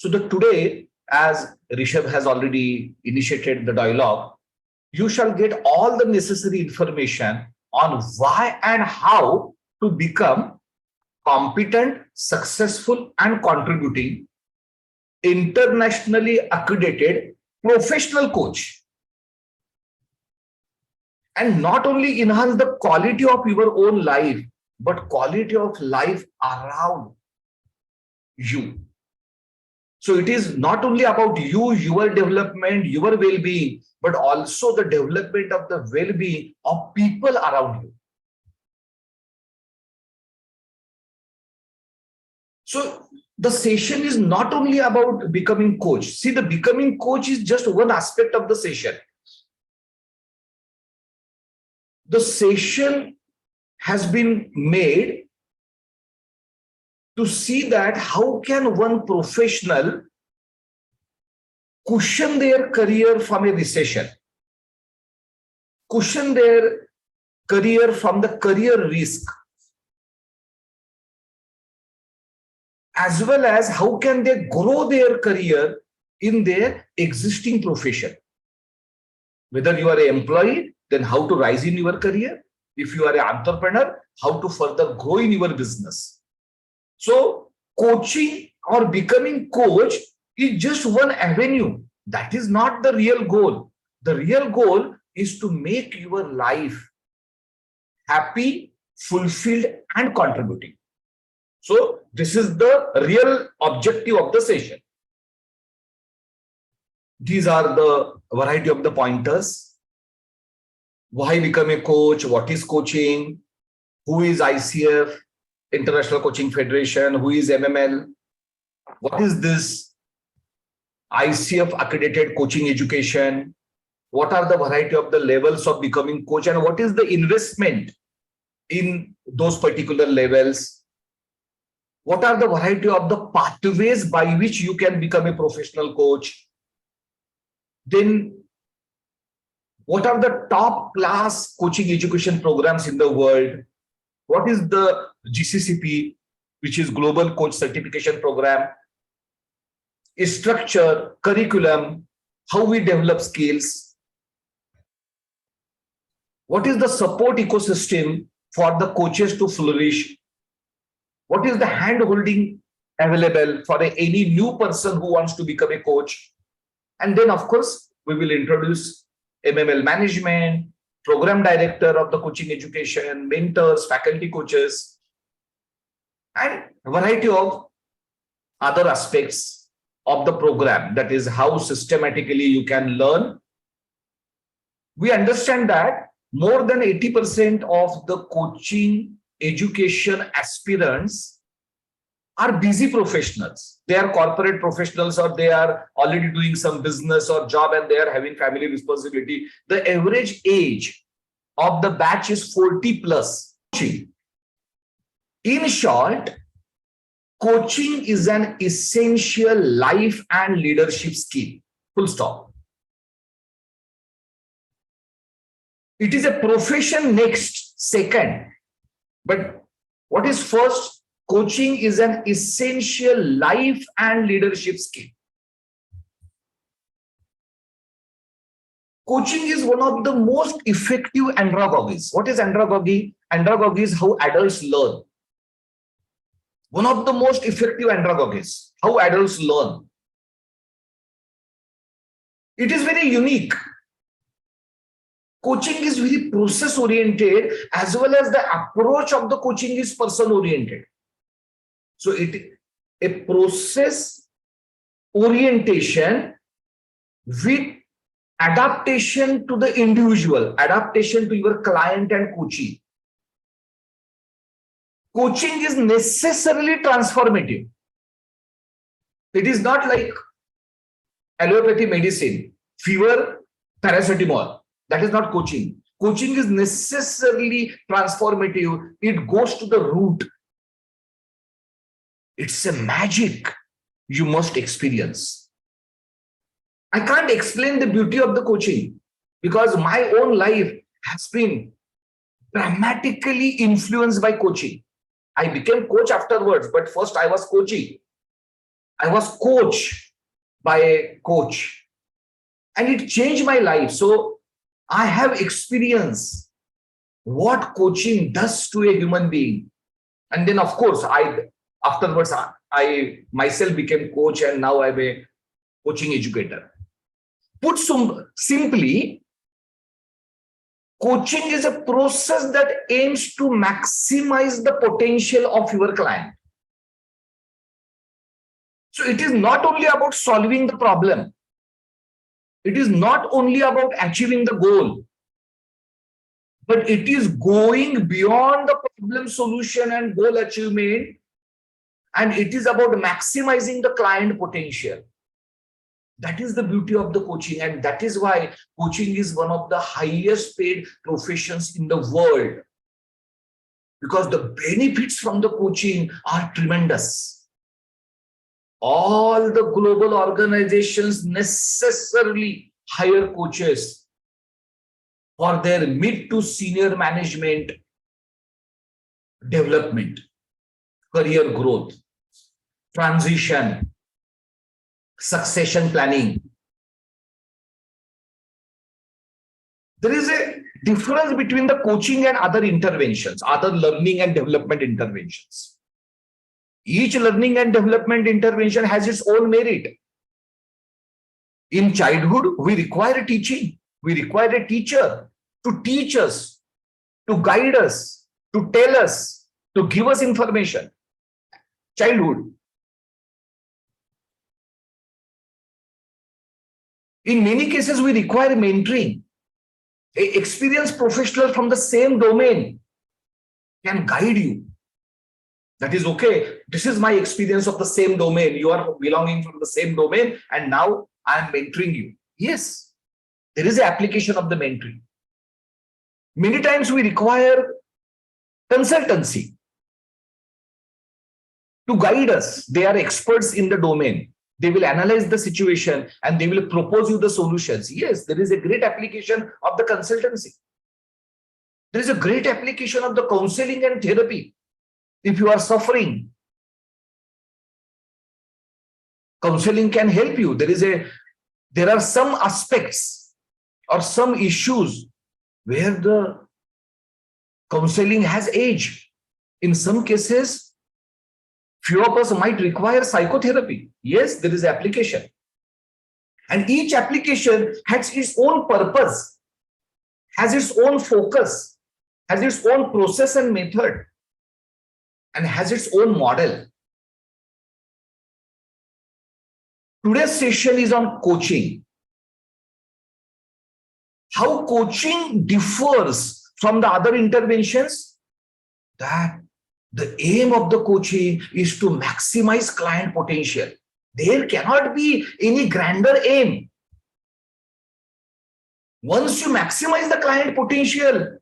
So today, as Rishabh has already initiated the dialogue, you shall get all the necessary information on why and how to become competent, successful, and contributing internationally accredited professional coach. And not only enhance the quality of your own life, but quality of life around you. So it is not only about you, your development, your well-being, but also the development of the well-being of people around you. So the session is not only about becoming coach. See, the becoming coach is just one aspect of the session. The session has been made to see that how can one professional cushion their career from a recession, cushion their career from the career risk, as well as how can they grow their career in their existing profession. Whether you are an employee, then how to rise in your career. If you are an entrepreneur, how to further grow in your business. So coaching or becoming coach is just one avenue. That is not the real goal. The real goal is to make your life happy, fulfilled, and contributing. So this is the real objective of the session. These are the variety of the pointers. Why become a coach? What is coaching? Who is ICF, International Coaching Federation? Who is MML? What is this ICF accredited coaching education? What are the variety of the levels of becoming coach, and what is the investment in those particular levels? What are the variety of the pathways by which you can become a professional coach? Then what are the top class coaching education programs in the world? What is the GCCP, which is Global Coach Certification Program? Structure, curriculum, how we develop skills. What is the support ecosystem for the coaches to flourish? What is the hand holding available for any new person who wants to become a coach? And then, of course, we will introduce MML management, program director of the coaching education, mentors, faculty coaches, and a variety of other aspects of the program. That is how systematically you can learn. We understand that more than 80% of the coaching education aspirants are busy professionals. They are corporate professionals, or they are already doing some business or job and they are having family responsibility. The average age of the batch is 40 plus. In short, coaching is an essential life and leadership skill. Full stop. It is a profession next, second. But what is first? Coaching is an essential life and leadership skill. Coaching is one of the most effective andragogies. What is andragogy? Andragogy is how adults learn. One of the most effective andragogies, how adults learn. It is very unique. Coaching is very process oriented, as well as the approach of the coaching is person oriented. So it a process orientation with adaptation to the individual, adaptation to your client and coachee. Coaching is necessarily transformative. It is not like allopathy medicine, fever, paracetamol. That is not coaching. Coaching is necessarily transformative. It goes to the root. It's a magic you must experience. I can't explain the beauty of the coaching because my own life has been dramatically influenced by coaching. I became coach afterwards, but first I was coaching. I was coached by a coach and it changed my life. So I have experienced what coaching does to a human being. And then, of course, afterwards, I myself became coach and now I'm a coaching educator. Put simply, coaching is a process that aims to maximize the potential of your client. So it is not only about solving the problem. It is not only about achieving the goal, but it is going beyond the problem solution and goal achievement. And it is about maximizing the client potential. That is the beauty of the coaching. And that is why coaching is one of the highest paid professions in the world. Because the benefits from the coaching are tremendous. All the global organizations necessarily hire coaches for their mid to senior management development, career growth, transition, succession planning. There is a difference between the coaching and other interventions, other learning and development interventions. Each learning and development intervention has its own merit. In childhood, we require teaching. We require a teacher to teach us, to guide us, to tell us, to give us information. Childhood. In many cases, we require mentoring. An experienced professional from the same domain can guide you. That is okay. This is my experience of the same domain. You are belonging from the same domain, and now I am mentoring you. Yes, there is an application of the mentoring. Many times we require consultancy to guide us. They are experts in the domain. They will analyze the situation and they will propose you the solutions. Yes, there is a great application of the consultancy. There is a great application of the counseling and therapy. If you are suffering, counseling can help you. There are some aspects or some issues where the counseling has age. In some cases, few of us might require psychotherapy. Yes, there is application. And each application has its own purpose, has its own focus, has its own process and method, and has its own model. Today's session is on coaching. How coaching differs from the other interventions? That the aim of the coaching is to maximize client potential. There cannot be any grander aim. Once you maximize the client potential,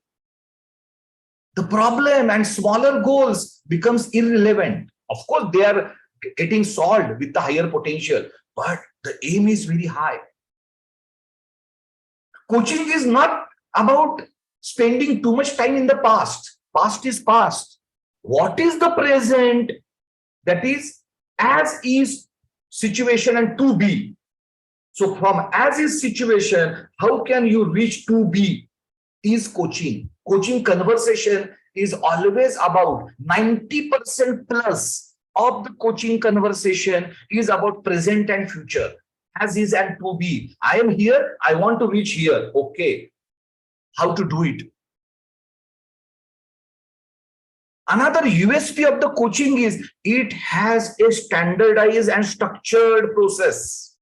the problem and smaller goals becomes irrelevant. Of course, they are getting solved with the higher potential, but the aim is very high. Coaching is not about spending too much time in the past. Past is past. What is the present? That is as is situation and to be. So from as is situation, how can you reach to be is coaching. Coaching conversation is always about 90% plus of the coaching conversation is about present and future. As is and to be. I am here, I want to reach here. Okay. How to do it? Another USP of the coaching is it has a standardized and structured process.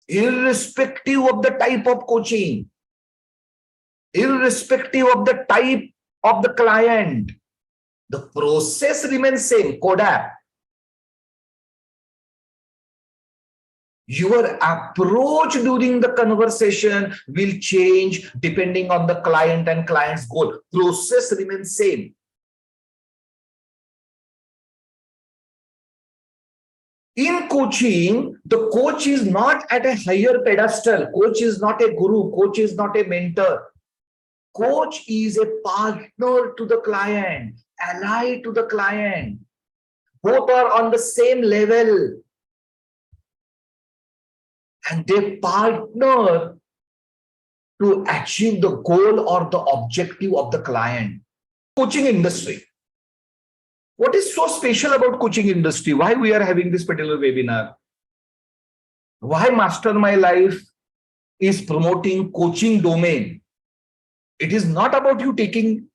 Irrespective of the type of coaching, irrespective of the type of the client, the process remains same, CODAP. Your approach during the conversation will change depending on the client and client's goal. Process remains same. In coaching, the coach is not at a higher pedestal. Coach is not a guru. Coach is not a mentor. Coach is a partner to the client, ally to the client. Both are on the same level. And they partner to achieve the goal or the objective of the client. Coaching industry. What is so special about coaching industry? Why we are having this particular webinar? Why Master My Life is promoting coaching domain? It is not about you taking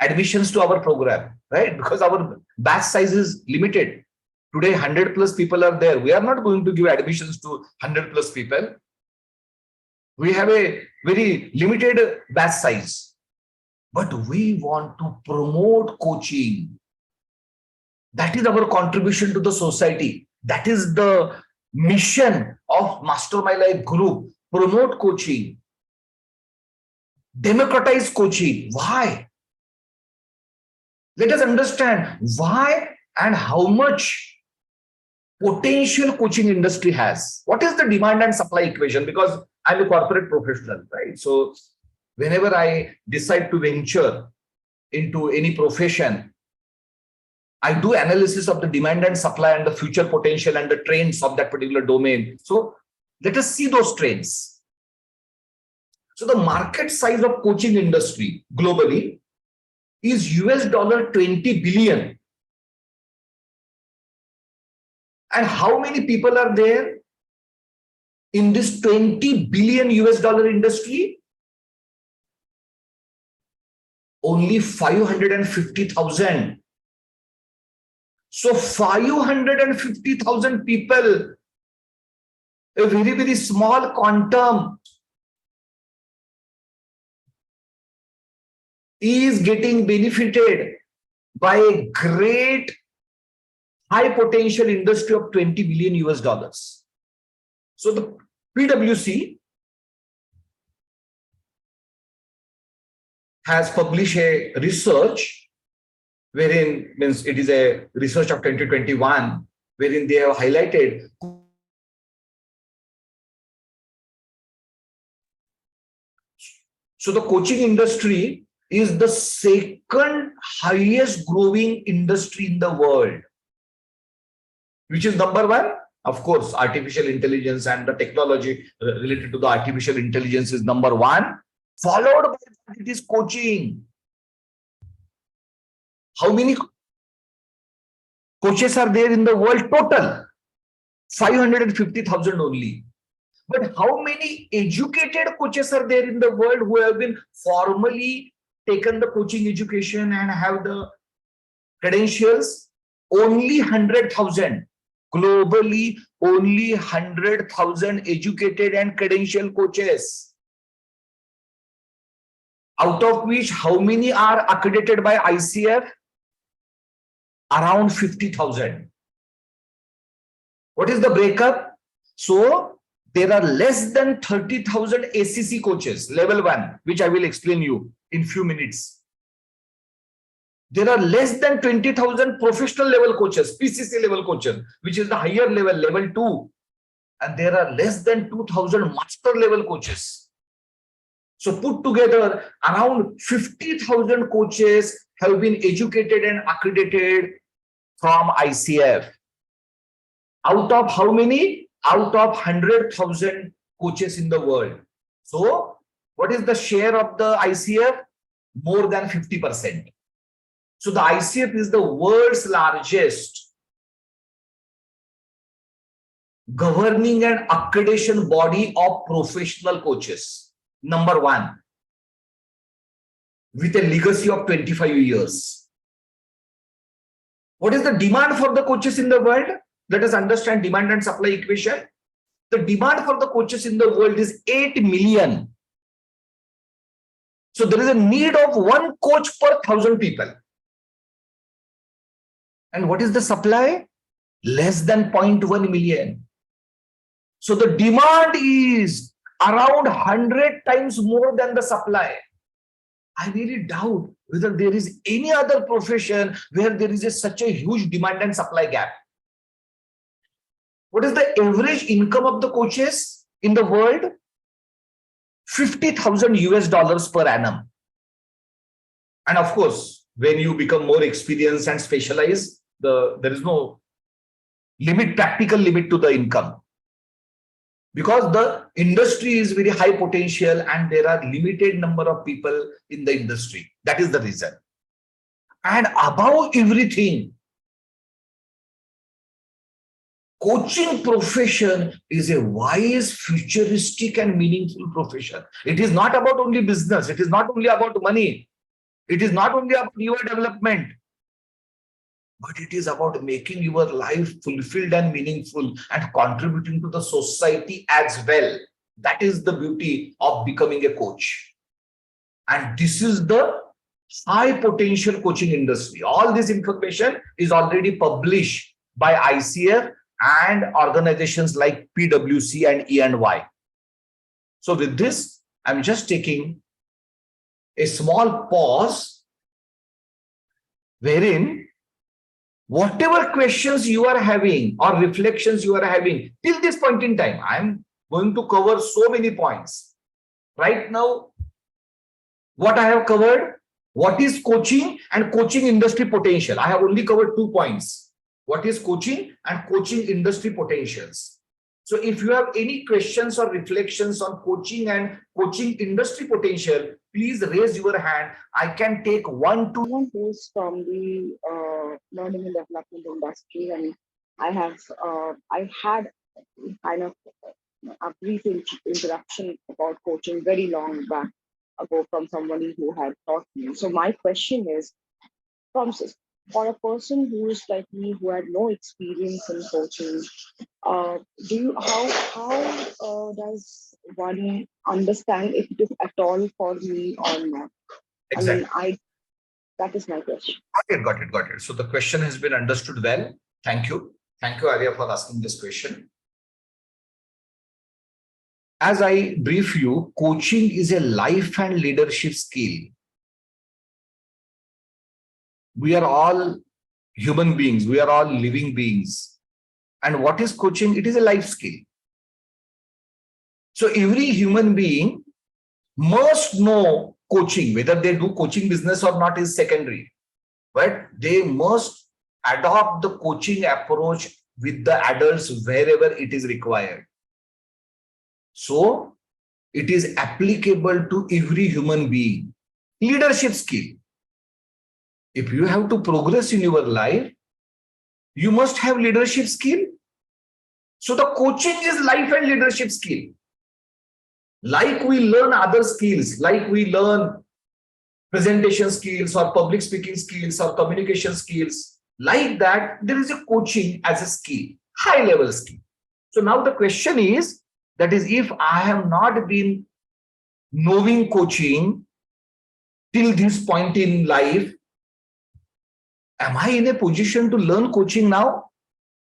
admissions to our program, right? Because our batch size is limited. Today, 100 plus people are there. We are not going to give admissions to 100 plus people. We have a very limited batch size. But we want to promote coaching. That is our contribution to the society. That is the mission of Master My Life group. Promote coaching. Democratize coaching. Why? Let us understand why and how much potential coaching industry has. What is the demand and supply equation? Because I'm a corporate professional, right? So whenever I decide to venture into any profession, I do analysis of the demand and supply and the future potential and the trends of that particular domain. So let us see those trends. So the market size of coaching industry globally is $20 billion. And how many people are there in this $20 billion industry? Only 550,000. So 550,000 people, a very, very small quantum, is getting benefited by a great high potential industry of $20 billion. So the PwC has published a research wherein, means it is a research of 2021, wherein they have highlighted so the coaching industry is the second highest growing industry in the world. Which is number one? Of course, artificial intelligence and the technology related to the artificial intelligence is number one. Followed by that, it is coaching. How many coaches are there in the world total? 550,000 only. But how many educated coaches are there in the world who have been formally taken the coaching education and have the credentials? Only 100,000. Globally, only 100,000 educated and credentialed coaches. Out of which, how many are accredited by ICF? Around 50,000. What is the breakup? So, there are less than 30,000 ACC coaches, level 1, which I will explain you in few minutes. There are less than 20,000 professional level coaches, PCC level coaches, which is the higher level, level 2. And there are less than 2,000 master level coaches. So put together, around 50,000 coaches have been educated and accredited from ICF. Out of how many? Out of 100,000 coaches in the world. So what is the share of the ICF? More than 50%. So the ICF is the world's largest governing and accreditation body of professional coaches. Number one, with a legacy of 25 years. What is the demand for the coaches in the world? Let us understand demand and supply equation. The demand for the coaches in the world is 8 million. So there is a need of one coach per 1,000 people. And what is the supply? Less than 0.1 million. So the demand is around 100 times more than the supply. I really doubt whether there is any other profession where there is such a huge demand and supply gap. What is the average income of the coaches in the world? $50,000 per annum. And of course, when you become more experienced and specialized, there is no limit, practical limit to the income, because the industry is very high potential and there are limited number of people in the industry. That is the reason. And above everything, coaching profession is a wise, futuristic and meaningful profession. It is not about only business. It is not only about money. It is not only about your development, but it is about making your life fulfilled and meaningful and contributing to the society as well. That is the beauty of becoming a coach. And this is the high potential coaching industry. All this information is already published by ICF and organizations like PwC and E&Y. So with this, I'm just taking a small pause wherein whatever questions you are having or reflections you are having till this point in time, I'm going to cover so many points. Right now, what I have covered, what is coaching and coaching industry potential. I have only covered 2 points. What is coaching and coaching industry potentials. So if you have any questions or reflections on coaching and coaching industry potential, please raise your hand. I can take 1 to... Someone who's from the learning and development industry, and I had kind of a brief introduction about coaching very long back ago from somebody who had taught me. So my question is, for a person who is like me, who had no experience in coaching, how does one understand if it is at all for me or not? Exactly. I mean, that is my question. Got it. So the question has been understood well. Thank you. Thank you, Arya, for asking this question. As I brief you, coaching is a life and leadership skill. We are all human beings. We are all living beings. And what is coaching? It is a life skill. So every human being must know coaching. Whether they do coaching business or not is secondary. But they must adopt the coaching approach with the adults wherever it is required. So it is applicable to every human being. Leadership skill. If you have to progress in your life, you must have leadership skill. So the coaching is life and leadership skill. Like we learn other skills, like we learn presentation skills or public speaking skills or communication skills, like that, there is a coaching as a skill, high level skill. So now the question is, that is, if I have not been knowing coaching till this point in life, am I in a position to learn coaching now?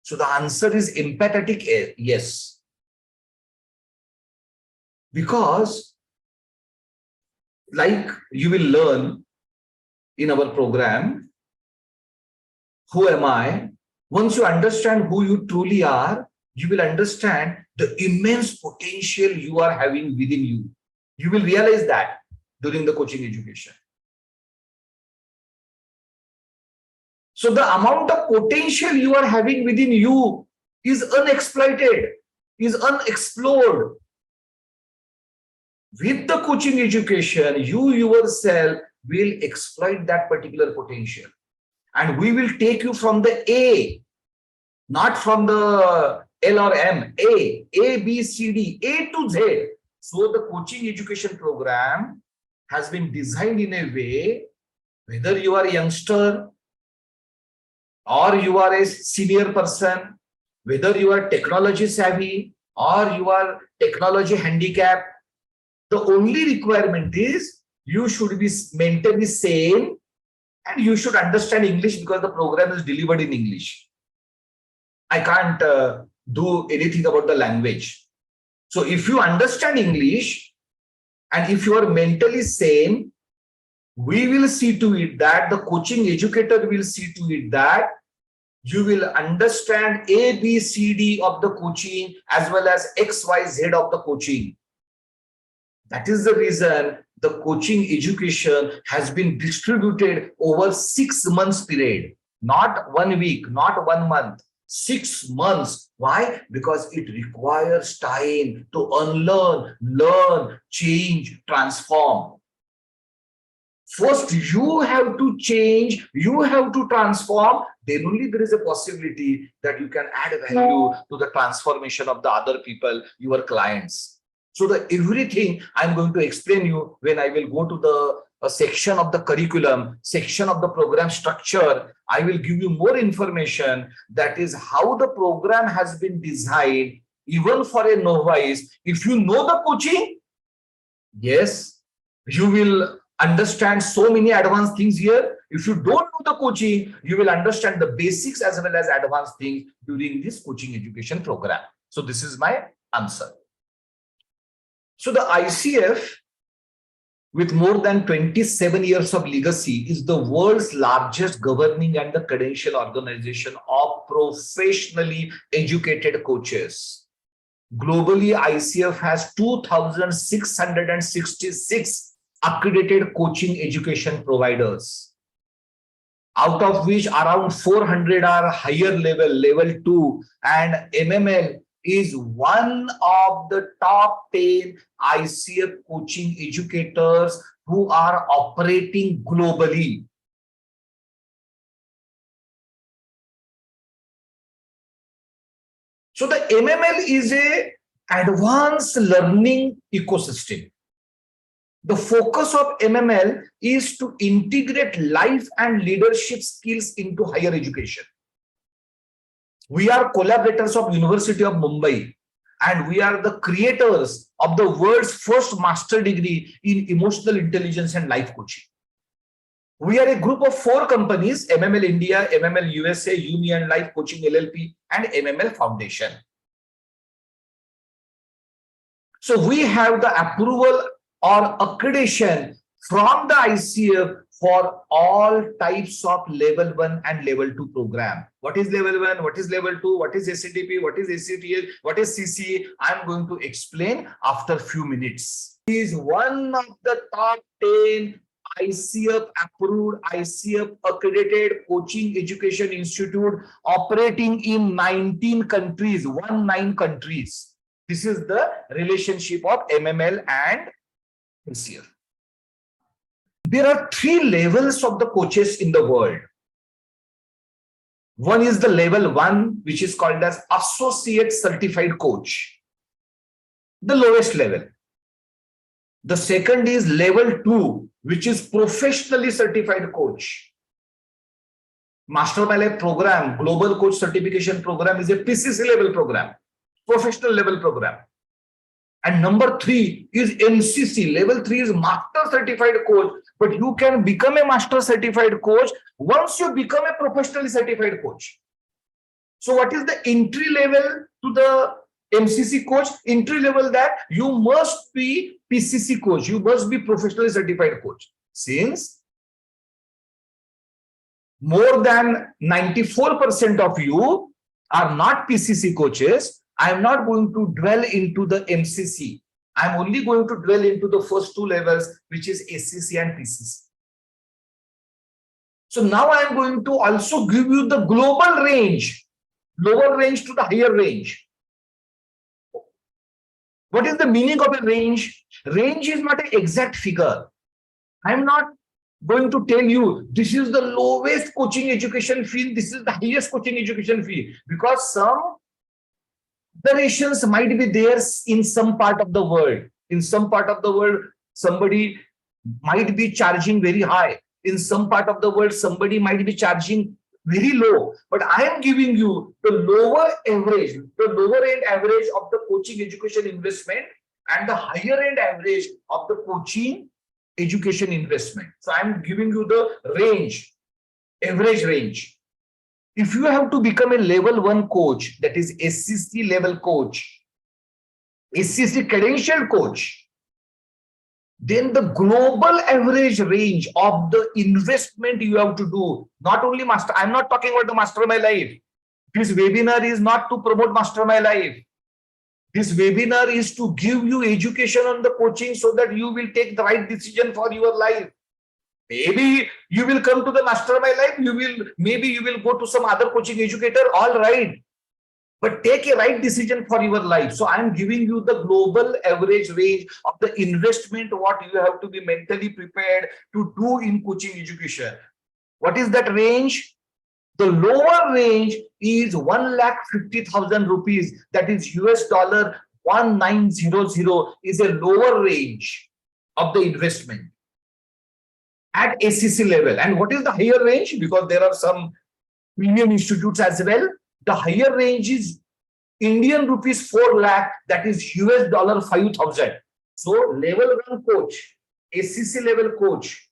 So the answer is emphatic yes. Because like you will learn in our program, who am I? Once you understand who you truly are, you will understand the immense potential you are having within you. You will realize that during the coaching education. So the amount of potential you are having within you is unexploited, is unexplored. With the coaching education, you yourself will exploit that particular potential. And we will take you from the A, not from the L or M, A, B, C, D, A to Z. So the coaching education program has been designed in a way, whether you are a youngster or you are a senior person, whether you are technology savvy or you are technology handicapped, the only requirement is you should be mentally sane and you should understand English, because the program is delivered in English. I can't do anything about the language. So if you understand English and if you are mentally sane, we will see to it that the coaching educator will see to it that you will understand A, B, C, D of the coaching as well as X, Y, Z of the coaching. That is the reason the coaching education has been distributed over 6 months period. not 1 week, not 1 month, 6 months. Why? Because it requires time to unlearn, learn, change, transform. First, you have to change, you have to transform, then only there is a possibility that you can add value to the transformation of the other people, your clients. So the everything I'm going to explain you when I will go to the section of the curriculum, section of the program structure, I will give you more information. That is how the program has been designed, even for a novice. If you know the coaching, yes, you will understand so many advanced things here. If you don't know the coaching, you will understand the basics as well as advanced things during this coaching education program. So this is my answer. So the ICF, with more than 27 years of legacy, is the world's largest governing and the credential organization of professionally educated coaches. Globally, ICF has 2,666 accredited coaching education providers, out of which around 400 are higher level 2, and MML is one of the top 10 ICF coaching educators who are operating globally. So the MML is a advanced learning ecosystem. The focus of MML is to integrate life and leadership skills into higher education. We are collaborators of University of Mumbai, and we are the creators of the world's first master degree in emotional intelligence and life coaching. We are a group of 4 companies: MML India, MML USA, Union Life Coaching LLP, and MML Foundation. So we have the approval or accreditation from the ICF for all types of level 1 and level 2 program. What is level 1? What is level 2? What is ACTP? What is ACTL? What is CCA? I'm going to explain after a few minutes. He is one of the top 10 ICF approved, ICF accredited coaching education institute operating in 19 countries, 19 countries. This is the relationship of MML and ICF. There are 3 levels of the coaches in the world. One is the level 1, which is called as associate certified coach, the lowest level. The second is level 2, which is professionally certified coach. Mastermind program, global coach certification program, is a PCC level program, professional level program. And number 3 is MCC. Level 3 is master certified coach, but you can become a master certified coach once you become a professionally certified coach. So what is the entry level to the MCC coach? Entry level, that you must be PCC coach, you must be professionally certified coach. Since more than 94% of you are not PCC coaches, I am not going to dwell into the MCC. I am only going to dwell into the first 2 levels, which is ACC and PCC. So now I am going to also give you the global range, lower range to the higher range. What is the meaning of a range? Range is not an exact figure. I am not going to tell you this is the lowest coaching education fee, this is the highest coaching education fee, because some variations might be there in some part of the world. In some part of the world, somebody might be charging very high. In some part of the world, somebody might be charging very low. But I am giving you the lower average, the lower end average of the coaching education investment and the higher end average of the coaching education investment. So I am giving you the range, average range. If you have to become a level 1 coach, that is SCC level coach, SCC credentialed coach, then the global average range of the investment you have to do, not only master, I'm not talking about the Master My Life. This webinar is not to promote Master My Life. This webinar is to give you education on the coaching so that you will take the right decision for your life. Maybe you will come to the Mastermind Life, maybe you will go to some other coaching educator, all right. But take a right decision for your life. So I'm giving you the global average range of the investment, what you have to be mentally prepared to do in coaching education. What is that range? The lower range is 1,50,000 rupees. That is US dollar 1900 is a lower range of the investment at ACC level. And what is the higher range? Because there are some premium institutes as well. The higher range is Indian rupees 4 lakh, that is US dollar 5,000. So level 1 coach, ACC level coach,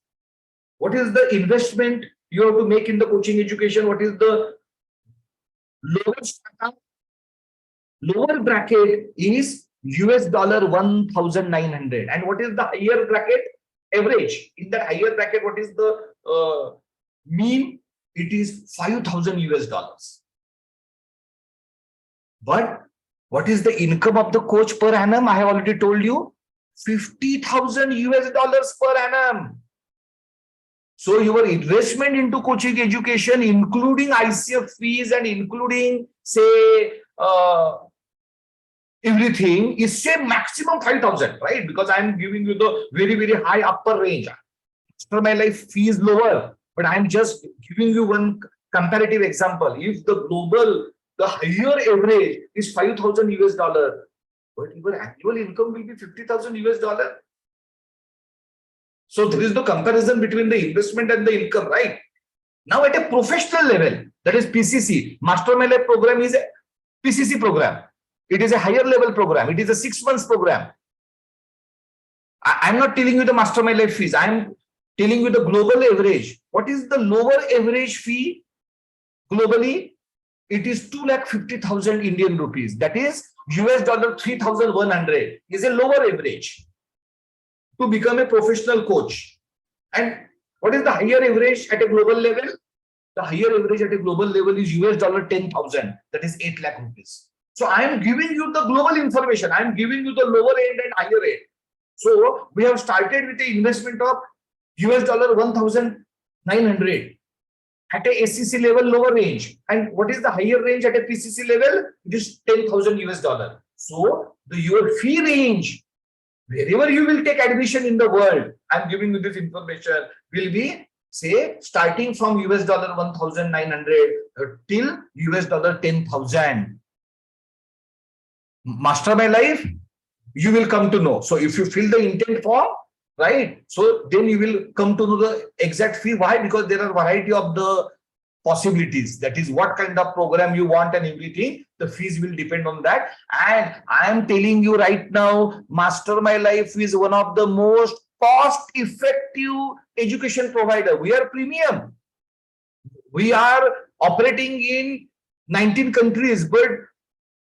what is the investment you have to make in the coaching education? What is the lowest lower bracket is US dollar 1,900. And what is the higher bracket? Average. In that higher bracket, what is the mean? It is 5,000 US dollars. But what is the income of the coach per annum? I have already told you, 50,000 US dollars per annum. So your investment into coaching education, including ICF fees and including, say, everything, is say maximum 5,000, right? Because I'm giving you the very, very high upper range. Mastermind Life fee is lower, but I'm just giving you one comparative example. If the global, the higher average is 5,000 US dollar, but your annual income will be 50,000 US dollar. So there is no comparison between the investment and the income, right? Now at a professional level, that is PCC, Mastermind Life program is a PCC program. It is a higher level program. It is a 6 months program. I'm not telling you the Mastermind Life fees. I'm telling you the global average. What is the lower average fee globally? It is 2,50,000 Indian rupees. That is US dollar 3,100 is a lower average to become a professional coach. And what is the higher average at a global level? The higher average at a global level is US dollar 10,000. That is 8 lakh rupees. So I am giving you the global information. I am giving you the lower end and higher end. So we have started with the investment of US dollar 1,900 at a ACC level lower range. And what is the higher range at a PCC level? It is 10,000 US dollar. So your fee range, wherever you will take admission in the world, I'm giving you this information, will be, say, starting from US dollar 1,900 till US dollar 10,000. Mastermind Life, you will come to know. So if you fill the intent form, right, so then you will come to know the exact fee. Why? Because there are variety of the possibilities. That is what kind of program you want and everything. The fees will depend on that. And I am telling you right now, Mastermind Life is one of the most cost-effective education provider. We are premium. We are operating in 19 countries, but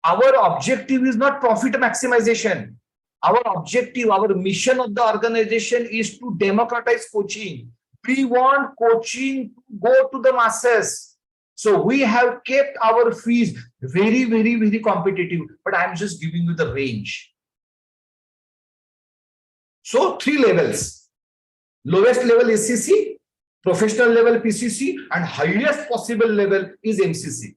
our objective is not profit maximization. Our objective, our mission of the organization is to democratize coaching. We want coaching to go to the masses. So we have kept our fees very, very, very competitive, but I'm just giving you the range. So 3 levels. Lowest level ACC, professional level PCC, and highest possible level is MCC.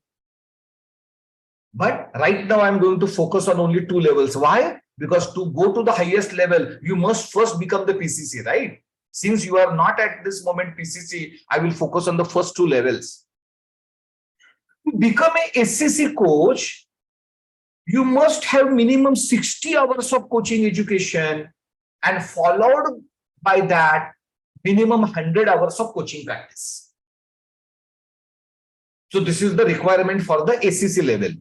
But right now I'm going to focus on only 2 levels. Why? Because to go to the highest level, you must first become the PCC, right? Since you are not at this moment PCC, I will focus on the first 2 levels. To become a SCC coach, you must have minimum 60 hours of coaching education, and followed by that minimum 100 hours of coaching practice. So this is the requirement for the ACC level.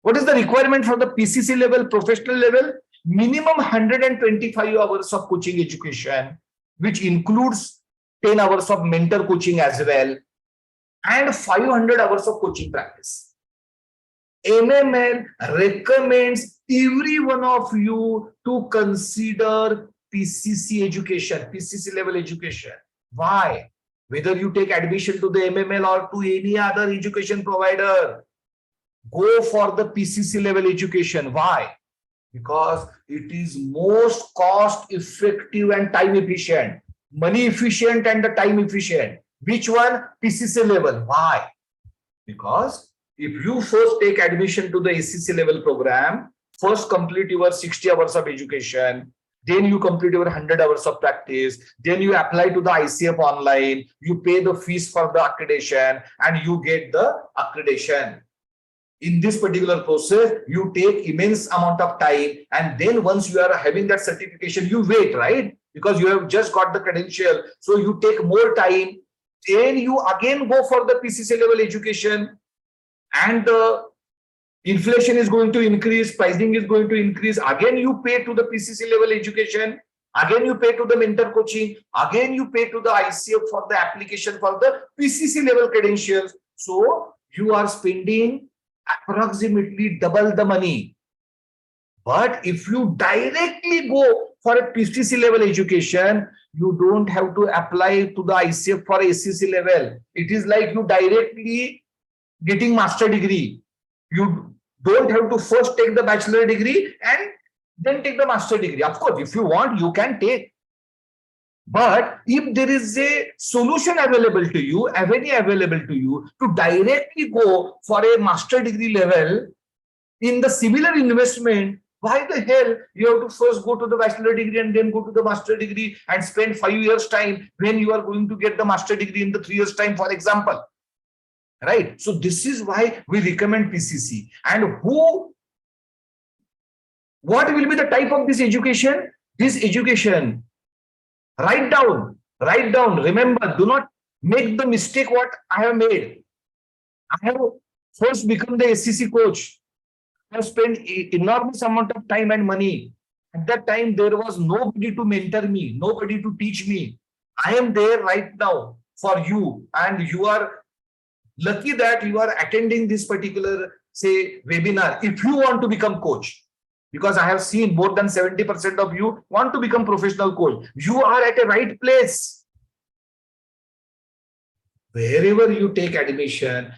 What is the requirement for the PCC level, professional level? Minimum 125 hours of coaching education, which includes 10 hours of mentor coaching as well, and 500 hours of coaching practice. MML recommends every one of you to consider PCC education, PCC level education. Why? Whether you take admission to the MML or to any other education provider, go for the PCC level education. Why? Because it is most cost effective and time efficient. money efficient and the time efficient. Which one? PCC level. Why? Because if you first take admission to the ACC level program, first complete your 60 hours of education, then you complete your 100 hours of practice, then you apply to the ICF online, you pay the fees for the accreditation, and you get the accreditation. In this particular process, you take immense amount of time, and then once you are having that certification, you wait, right? Because you have just got the credential, so you take more time, then you again go for the PCC level education, and the inflation is going to increase, pricing is going to increase. Again, you pay to the PCC level education. Again, you pay to the mentor coaching. Again, you pay to the ICF for the application for the PCC level credentials. So you are spending approximately double the money. But if you directly go for a PCC level education, you don't have to apply to the ICF for ACC level. It is like you directly getting master degree. You don't have to first take the bachelor degree and then take the master degree. Of course, if you want, you can take. But if there is a solution available to you, avenue available to you to directly go for a master degree level in the similar investment, why the hell you have to first go to the bachelor degree and then go to the master degree and spend 5 years time when you are going to get the master degree in the 3 years time, for example. Right? So this is why we recommend PCC. And what will be the type of this education? This education, write down. Remember, do not make the mistake what I have made. I have first become the SCC coach. I have spent enormous amount of time and money. At that time, there was nobody to mentor me, nobody to teach me. I am there right now for you, and you are lucky that you are attending this particular, say, webinar. If you want to become coach, because I have seen more than 70% of you want to become professional coach, you are at a right place. Wherever you take admission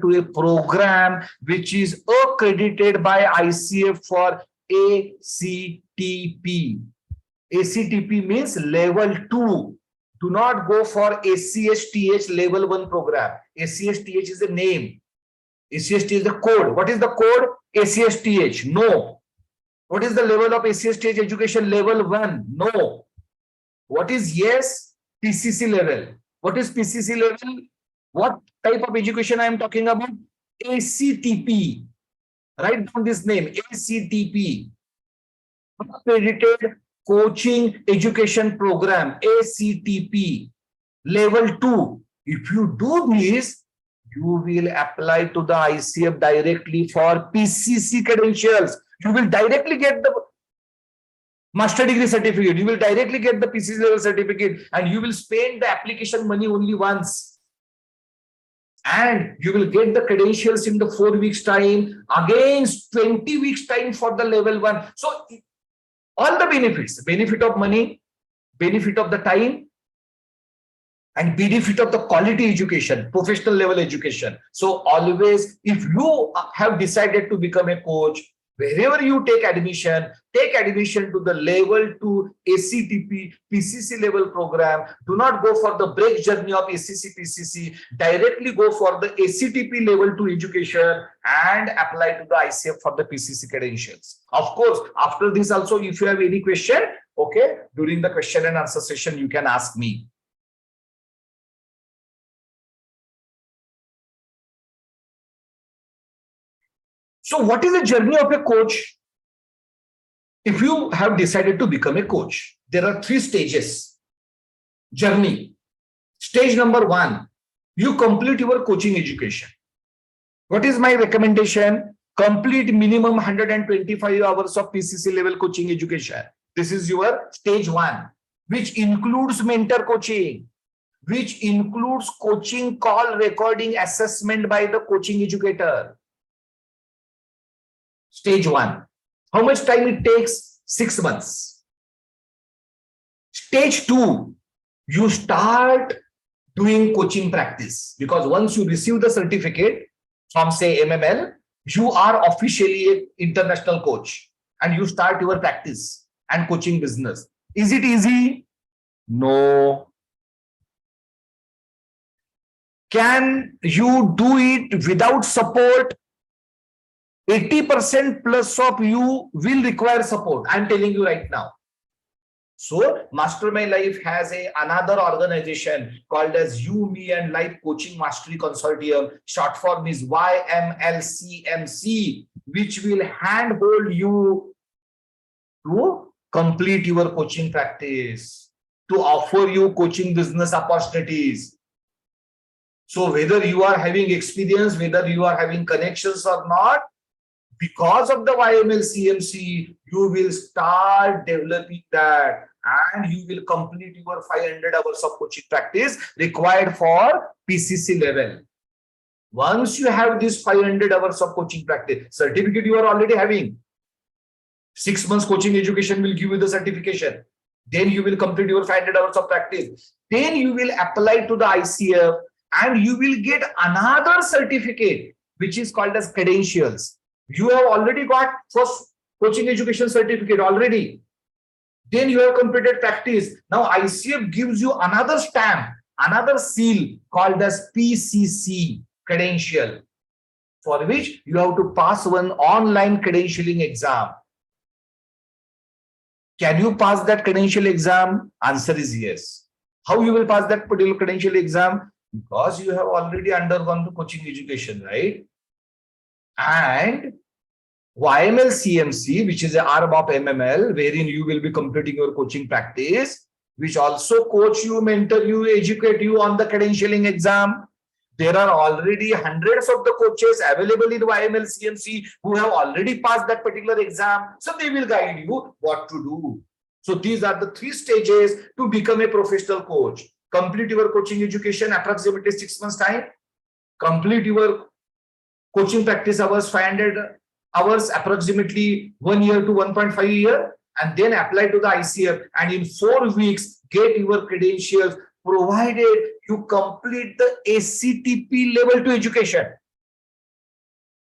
to a program which is accredited by ICF for ACTP. ACTP means level 2. Do not go for ACSTH level 1 program. ACSTH is a name. ACSTH is the code. What is the code? ACSTH. No. What is the level of ACSTH education? Level 1. No. What is yes? PCC level. What is PCC level? What type of education I am talking about? ACTP. Write down this name. ACTP. Accredited Coaching Education Program. ACTP. Level 2. If you do this, you will apply to the ICF directly for PCC credentials. You will directly get the master degree certificate. You will directly get the PCC level certificate, and you will spend the application money only once. And you will get the credentials in the 4 weeks time, again 20 weeks time for the level 1. So all the benefits, benefit of money, benefit of the time, and benefit of the quality education, professional level education. So always, if you have decided to become a coach, wherever you take admission to the level 2 ACTP PCC level program. Do not go for the break journey of ACC PCC. Directly go for the ACTP level 2 education and apply to the ICF for the PCC credentials. Of course, after this also, if you have any question, okay, during the question and answer session, you can ask me. So what is the journey of a coach? If you have decided to become a coach, there are 3 stages. Journey. Stage number 1, you complete your coaching education. What is my recommendation? Complete minimum 125 hours of PCC level coaching education. This is your stage 1, which includes mentor coaching, which includes coaching call recording assessment by the coaching educator. Stage 1. How much time it takes? 6 months. Stage 2, you start doing coaching practice, because once you receive the certificate from, say, MML, you are officially an international coach and you start your practice and coaching business. Is it easy? No. Can you do it without support? 80% plus of you will require support. I'm telling you right now. So Mastermind Life has another organization called as You, Me and Life Coaching Mastery Consortium. Short form is YMLCMC, which will handhold you to complete your coaching practice, to offer you coaching business opportunities. So whether you are having experience, whether you are having connections or not, because of the YMLCMC, you will start developing that and you will complete your 500 hours of coaching practice required for PCC level. Once you have this 500 hours of coaching practice, certificate you are already having. 6 months coaching education will give you the certification. Then you will complete your 500 hours of practice. Then you will apply to the ICF and you will get another certificate, which is called as credentials. You have already got first coaching education certificate already. Then you have completed practice. Now ICF gives you another stamp, another seal called as PCC credential, for which you have to pass one online credentialing exam. Can you pass that credential exam? Answer is yes. How you will pass that particular credential exam? Because you have already undergone the coaching education, right? And YML CMC, which is an arm of MML, wherein you will be completing your coaching practice, which also coach you, mentor you, educate you on the credentialing exam. There are already hundreds of the coaches available in YML CMC who have already passed that particular exam. So they will guide you what to do. So these are the 3 stages to become a professional coach. Complete your coaching education, approximately 6 months time. Complete your coaching practice hours, 500 hours, approximately 1 year to 1.5 year, and then apply to the ICF. And in 4 weeks, get your credentials, provided you complete the ACTP level 2 education.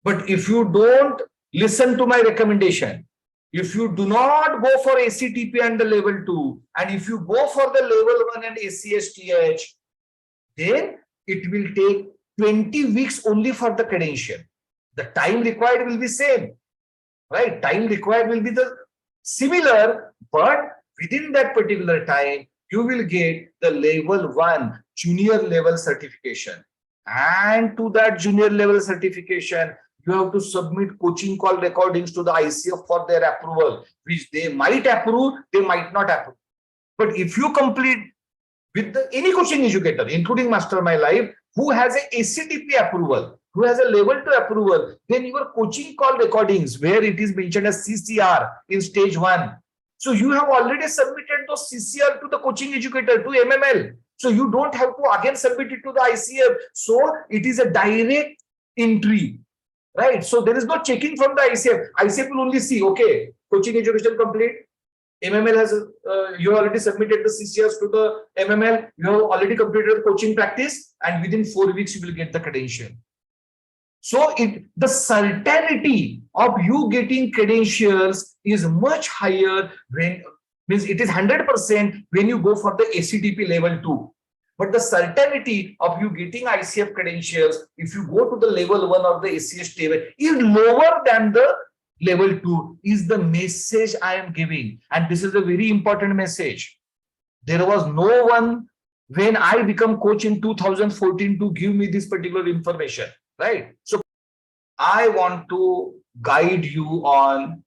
But if you don't listen to my recommendation, if you do not go for ACTP and the level 2, and if you go for the level 1 and ACSTH, then it will take 20 weeks only for the credential. The time required will be same, right? Time required will be the similar, but within that particular time, you will get the level 1 junior level certification. And to that junior level certification, you have to submit coaching call recordings to the ICF for their approval, which they might approve, they might not approve. But if you complete with any coaching educator, including Mastermind Life, who has a ACTP approval, who has a level 2 approval, then your coaching call recordings, where it is mentioned as CCR in stage 1. So you have already submitted those CCR to the coaching educator, to MML. So you don't have to again submit it to the ICF. So it is a direct entry, right? So there is no checking from the ICF. ICF will only see, okay, coaching education complete. MML has, you already submitted the CCRs to the MML. You have already completed the coaching practice, and within 4 weeks, you will get the credential. So the certainty of you getting credentials is much higher when, means it is 100% when you go for the ACTP level 2. But the certainty of you getting ICF credentials, if you go to the level 1 or the ACS level, is lower than the level 2, is the message I am giving. And this is a very important message. There was no one when I become coach in 2014 to give me this particular information, right? So I want to guide you on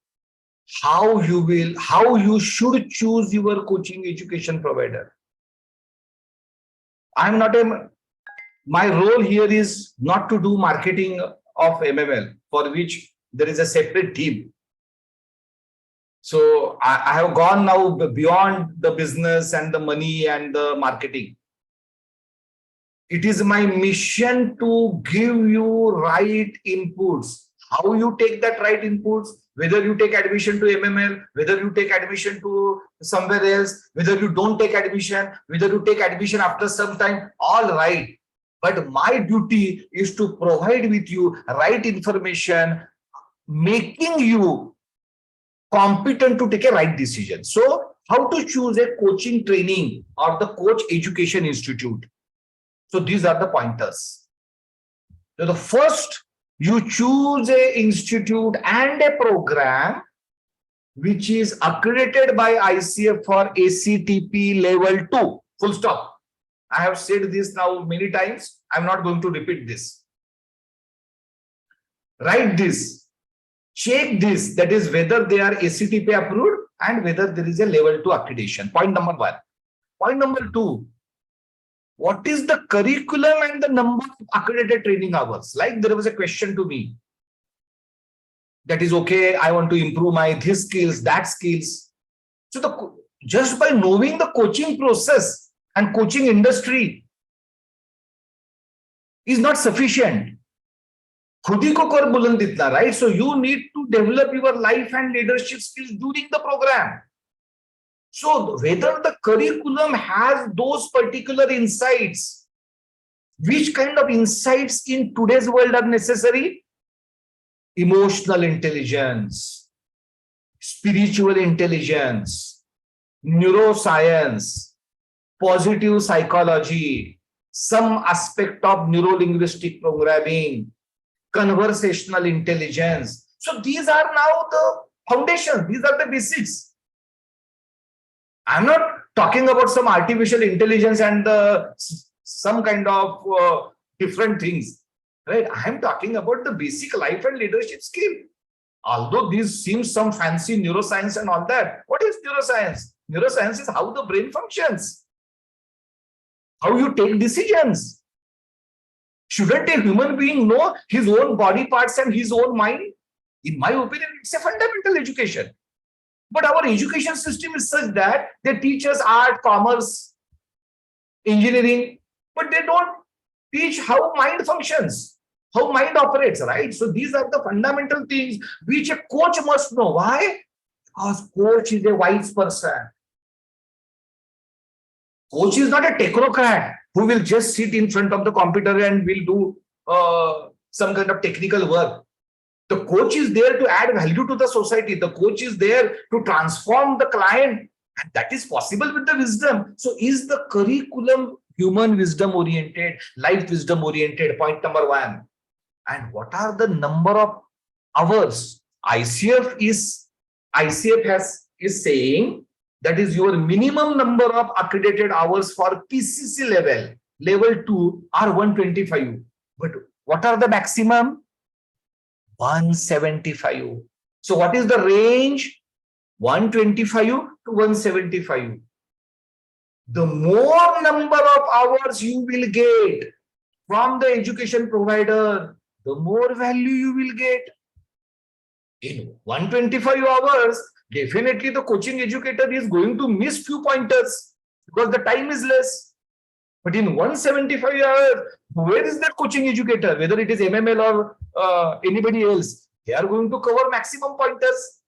how you should choose your coaching education provider. My role here is not to do marketing of MML, for which there is a separate team. So I have gone now beyond the business and the money and the marketing. It is my mission to give you right inputs. How you take that right inputs, whether you take admission to MML, whether you take admission to somewhere else, whether you don't take admission, whether you take admission after some time, all right. But my duty is to provide with you right information, making you competent to take a right decision. So how to choose a coaching training or the coach education institute. So these are the pointers. So the first, you choose a institute and a program which is accredited by ICF for ACTP level 2. Full stop. I have said this now many times. I'm not going to repeat this. Write this. Check this. That is whether they are ACTP approved and whether there is a level 2 accreditation. Point number 1. Point number 2. What is the curriculum and the number of accredited training hours? Like there was a question to me. That is okay. I want to improve my this skills, that skills. So just by knowing the coaching process and coaching industry is not sufficient. खुद ही को कर बुलंद इतना, right? So you need to develop your life and leadership skills during the program. So whether the curriculum has those particular insights, which kind of insights in today's world are necessary? Emotional intelligence, spiritual intelligence, neuroscience, positive psychology, some aspect of neuro-linguistic programming, conversational intelligence. So these are now the foundations. These are the basics. I'm not talking about some artificial intelligence and some kind of different things, right? I'm talking about the basic life and leadership skill. Although these seem some fancy neuroscience and all that. What is neuroscience? Neuroscience is how the brain functions, how you take decisions. Shouldn't a human being know his own body parts and his own mind? In my opinion, it's a fundamental education. But our education system is such that they teach us art, commerce, engineering, but they don't teach how mind functions, how mind operates, right? So these are the fundamental things which a coach must know. Why? Because coach is a wise person. Coach is not a technocrat who will just sit in front of the computer and will do some kind of technical work. The coach is there to add value to the society. The coach is there to transform the client. And that is possible with the wisdom. So is the curriculum human wisdom oriented, life wisdom oriented? Point number 1. And what are the number of hours? ICF is saying that is your minimum number of accredited hours for PCC level 2 are 125. But what are the maximum? 175. So what is the range? 125 to 175. The more number of hours you will get from the education provider, the more value you will get. In 125 hours, definitely the coaching educator is going to miss few pointers because the time is less. But in 175 hours, where is that coaching educator? Whether it is MML or anybody else, they are going to cover maximum pointers.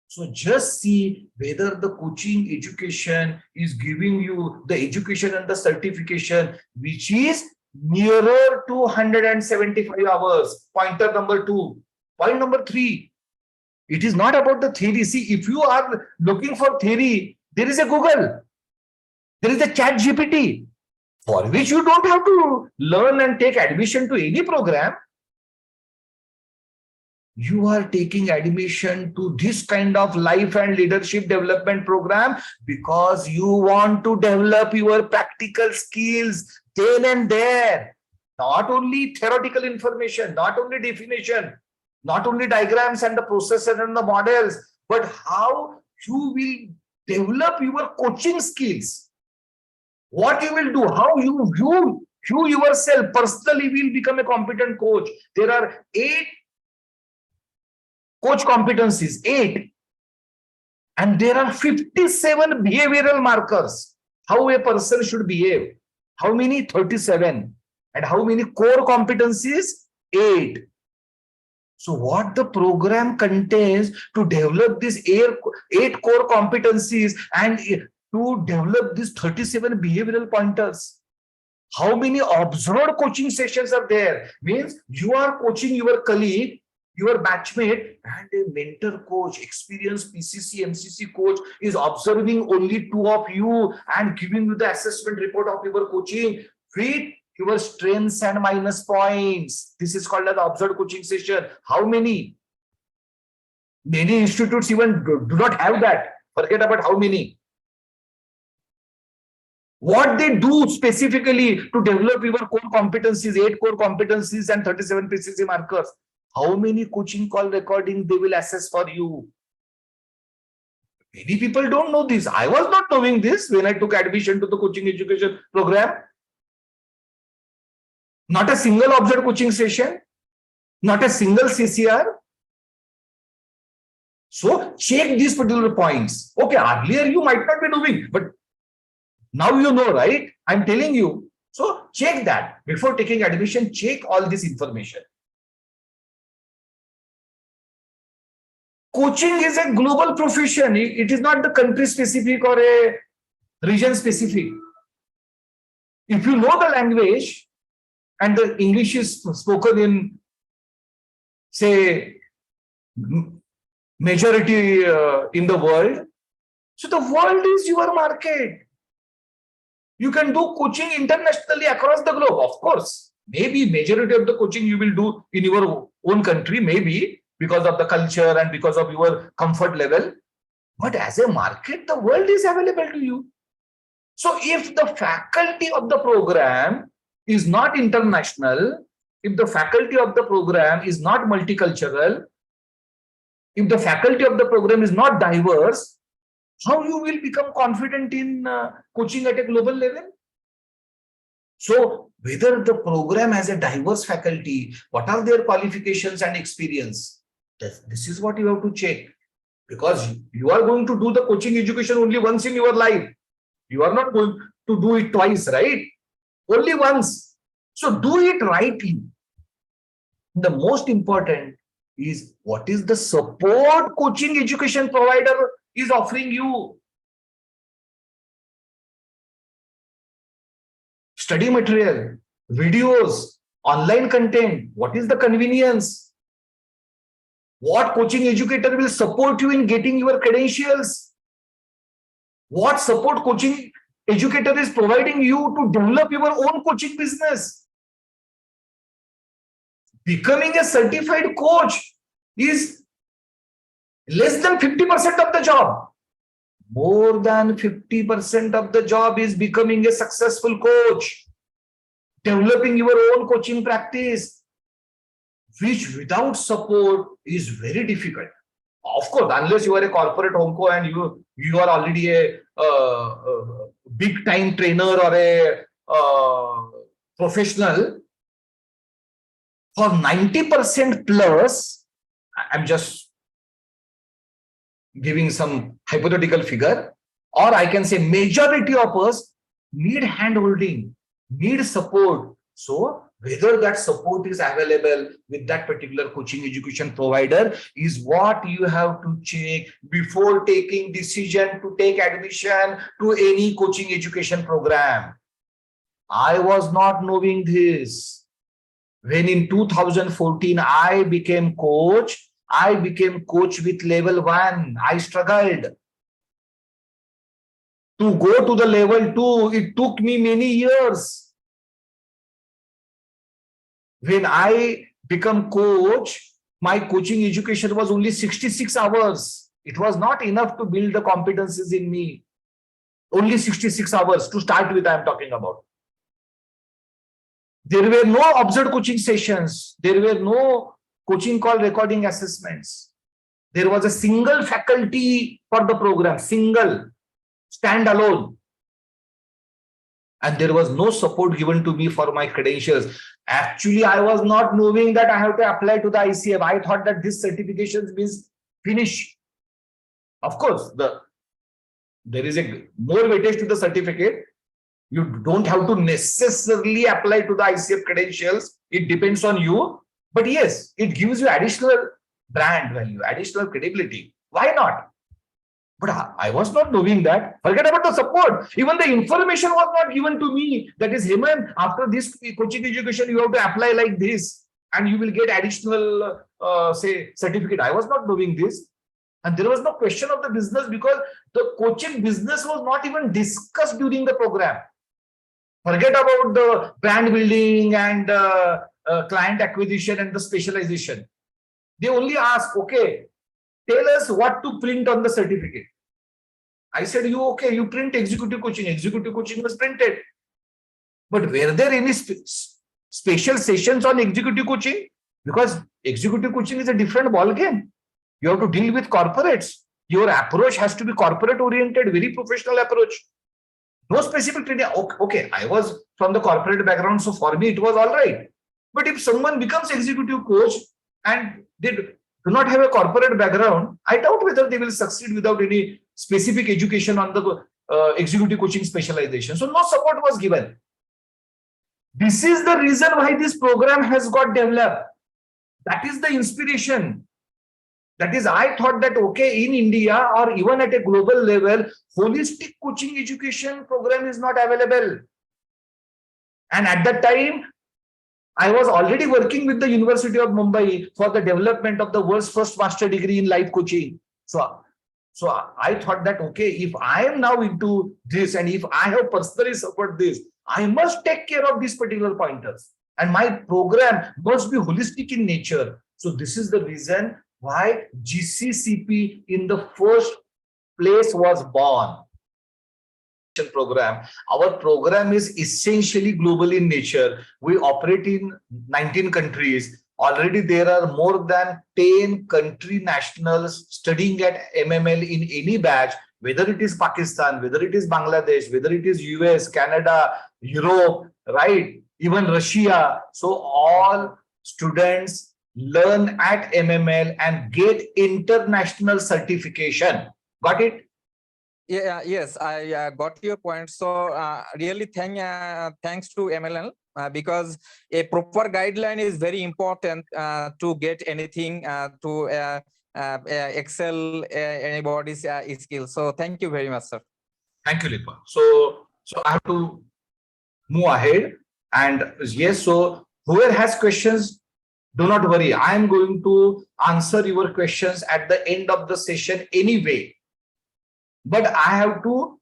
So just see whether the coaching education is giving you the education and the certification which is nearer to 175 hours. Pointer number 2. Point number 3. It is not about the theory. See, if you are looking for theory, there is a Google. There is a chat GPT. For which you don't have to learn and take admission to any program. You are taking admission to this kind of life and leadership development program because you want to develop your practical skills then and there. Not only theoretical information, not only definition, not only diagrams and the processes and the models, but how you will develop your coaching skills. What you will do, how you yourself personally will become a competent coach. There are 8 coach competencies, 8. And there are 57 behavioral markers. How a person should behave. How many? 37. And how many core competencies? 8. So what the program contains to develop these 8 core competencies and to develop these 37 behavioral pointers. How many observed coaching sessions are there? Means you are coaching your colleague, your batchmate, and a mentor coach, experienced PCC, MCC coach is observing only two of you and giving you the assessment report of your coaching with your strengths and minus points. This is called as the observed coaching session. How many? Many institutes even do not have that. Forget about how many. What they do specifically to develop your core competencies, 8 core competencies and 37 PCC markers. How many coaching call recording they will assess for you? Many people don't know this. I was not knowing this when I took admission to the coaching education program. Not a single observed coaching session, not a single CCR. So check these particular points. Okay, earlier you might not be doing, but now you know, right? I'm telling you. So check that. Before taking admission, check all this information. Coaching is a global profession. It is not the country specific or a region specific. If you know the language and the English is spoken in, say, majority in the world, so the world is your market. You can do coaching internationally across the globe. Of course, maybe majority of the coaching you will do in your own country, maybe because of the culture and because of your comfort level. But as a market, the world is available to you. So if the faculty of the program is not international, if the faculty of the program is not multicultural, if the faculty of the program is not diverse, how you will become confident in coaching at a global level? So whether the program has a diverse faculty, what are their qualifications and experience? This is what you have to check, because you are going to do the coaching education only once in your life. You are not going to do it twice, right? Only once. So do it rightly. The most important is what is the support coaching education provider is offering you. Study material, videos, online content. What is the convenience? What coaching educator will support you in getting your credentials? What support coaching educator is providing you to develop your own coaching business? Becoming a certified coach is less than 50% of the job. More than 50% of the job is becoming a successful coach, developing your own coaching practice, which without support is very difficult. Of course, unless you are a corporate honko and you are already a big time trainer or a professional, for 90% plus, I'm just giving some hypothetical figure, or I can say majority of us need hand-holding, need support. So whether that support is available with that particular coaching education provider is what you have to check before taking decision to take admission to any coaching education program. I was not knowing this. When in 2014 I became coach with level 1. I struggled to go to the level 2. It took me many years. When I became coach, my coaching education was only 66 hours. It was not enough to build the competencies in me. Only 66 hours to start with, I am talking about. There were no observed coaching sessions. There were no coaching call recording assessments. There was a single faculty for the program, single, standalone. And there was no support given to me for my credentials. Actually, I was not knowing that I have to apply to the ICF. I thought that this certification means finish. Of course, there is a more weightage to the certificate. You don't have to necessarily apply to the ICF credentials. It depends on you. But yes, it gives you additional brand value, additional credibility. Why not? But I was not knowing that. Forget about the support. Even the information was not given to me. That is, Hemant, after this coaching education, you have to apply like this. And you will get additional say certificate. I was not doing this. And there was no question of the business because the coaching business was not even discussed during the program. Forget about the brand building and client acquisition and the specialization. They only ask, okay, tell us what to print on the certificate. I said, you print executive coaching. Executive coaching was printed. But were there any special sessions on executive coaching? Because executive coaching is a different ballgame. You have to deal with corporates. Your approach has to be corporate oriented, very professional approach. No specific training. Okay, I was from the corporate background, so for me it was all right. But if someone becomes executive coach and they do not have a corporate background, I doubt whether they will succeed without any specific education on the executive coaching specialization. So no support was given. This is the reason why this program has got developed. That is the inspiration. That is, I thought that, okay, in India or even at a global level, holistic coaching education program is not available. And at that time, I was already working with the University of Mumbai for the development of the world's first master degree in life coaching. So I thought that, okay, if I am now into this and if I have personally suffered this, I must take care of these particular pointers. And my program must be holistic in nature. So this is the reason why GCCP in the first place was born. Program. Our program is essentially global in nature. We operate in 19 countries. Already there are more than 10 country nationals studying at MML in any batch, whether it is Pakistan, whether it is Bangladesh, whether it is US, Canada, Europe, right? Even Russia. So all students learn at MML and get international certification. Got it? Yeah, yes, I got your point. So really thanks to MLL because a proper guideline is very important to get anything to excel anybody's skills. So thank you very much, sir. Thank you, Lipa. So I have to move ahead. And yes, so whoever has questions, do not worry. I am going to answer your questions at the end of the session anyway. But I have to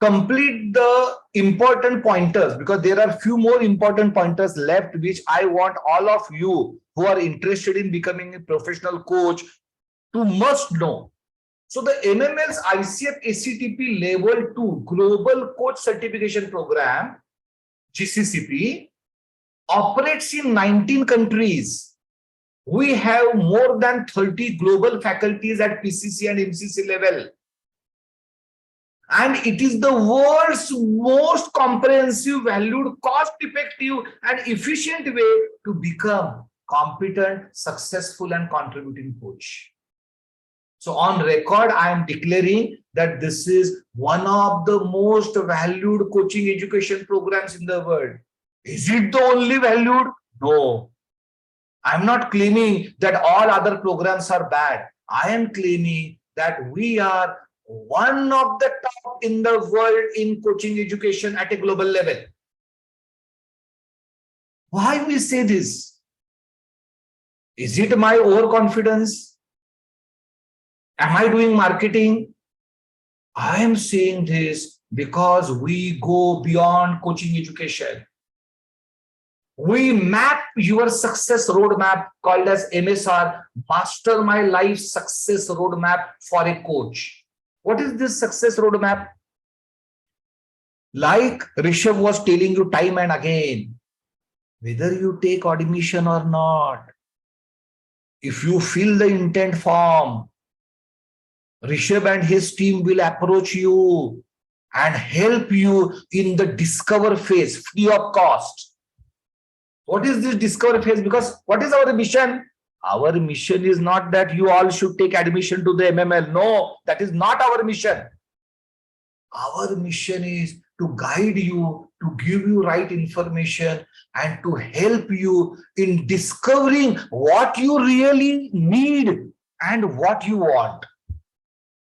complete the important pointers because there are few more important pointers left, which I want all of you who are interested in becoming a professional coach to must know. So the MML's ICF ACTP Level 2 Global Coach Certification Program, GCCP, operates in 19 countries. We have more than 30 global faculties at PCC and MCC level. And it is the world's most comprehensive, valued, cost-effective and efficient way to become competent, successful and contributing coach. So on record, I am declaring that this is one of the most valued coaching education programs in the world. Is it the only valued? No. I'm not claiming that all other programs are bad. I am claiming that we are one of the top in the world in coaching education at a global level. Why we say this? Is it my overconfidence? Am I doing marketing? I am saying this because we go beyond coaching education. We map your success roadmap called as MSR, Master My Life Success Roadmap for a coach. What is this success roadmap? Like Rishabh was telling you time and again, whether you take admission or not, if you fill the intent form, Rishabh and his team will approach you and help you in the discover phase, free of cost. What is this discover phase? Because what is our mission? Our mission is not that you all should take admission to the MML. No, that is not our mission. Our mission is to guide you, to give you right information and to help you in discovering what you really need and what you want.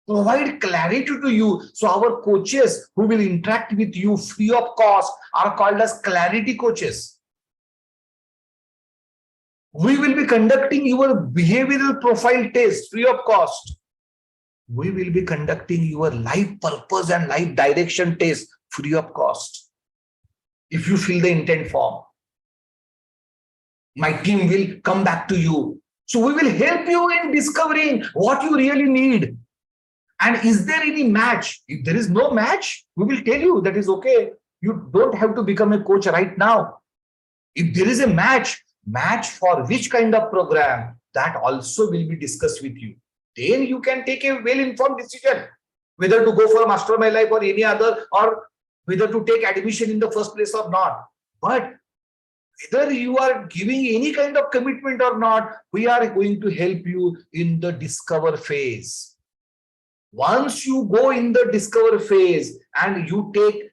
Provide clarity to you. So our coaches who will interact with you free of cost are called as clarity coaches. We will be conducting your behavioral profile test free of cost. We will be conducting your life purpose and life direction test free of cost. If you fill the intent form, my team will come back to you. So we will help you in discovering what you really need. And is there any match? If there is no match, we will tell you that is okay. You don't have to become a coach right now. If there is a match for which kind of program, that also will be discussed with you. Then you can take a well-informed decision whether to go for Master My Life or any other, or whether to take admission in the first place or not. But whether you are giving any kind of commitment or not, we are going to help you in the discover phase. Once you go in the discover phase and you take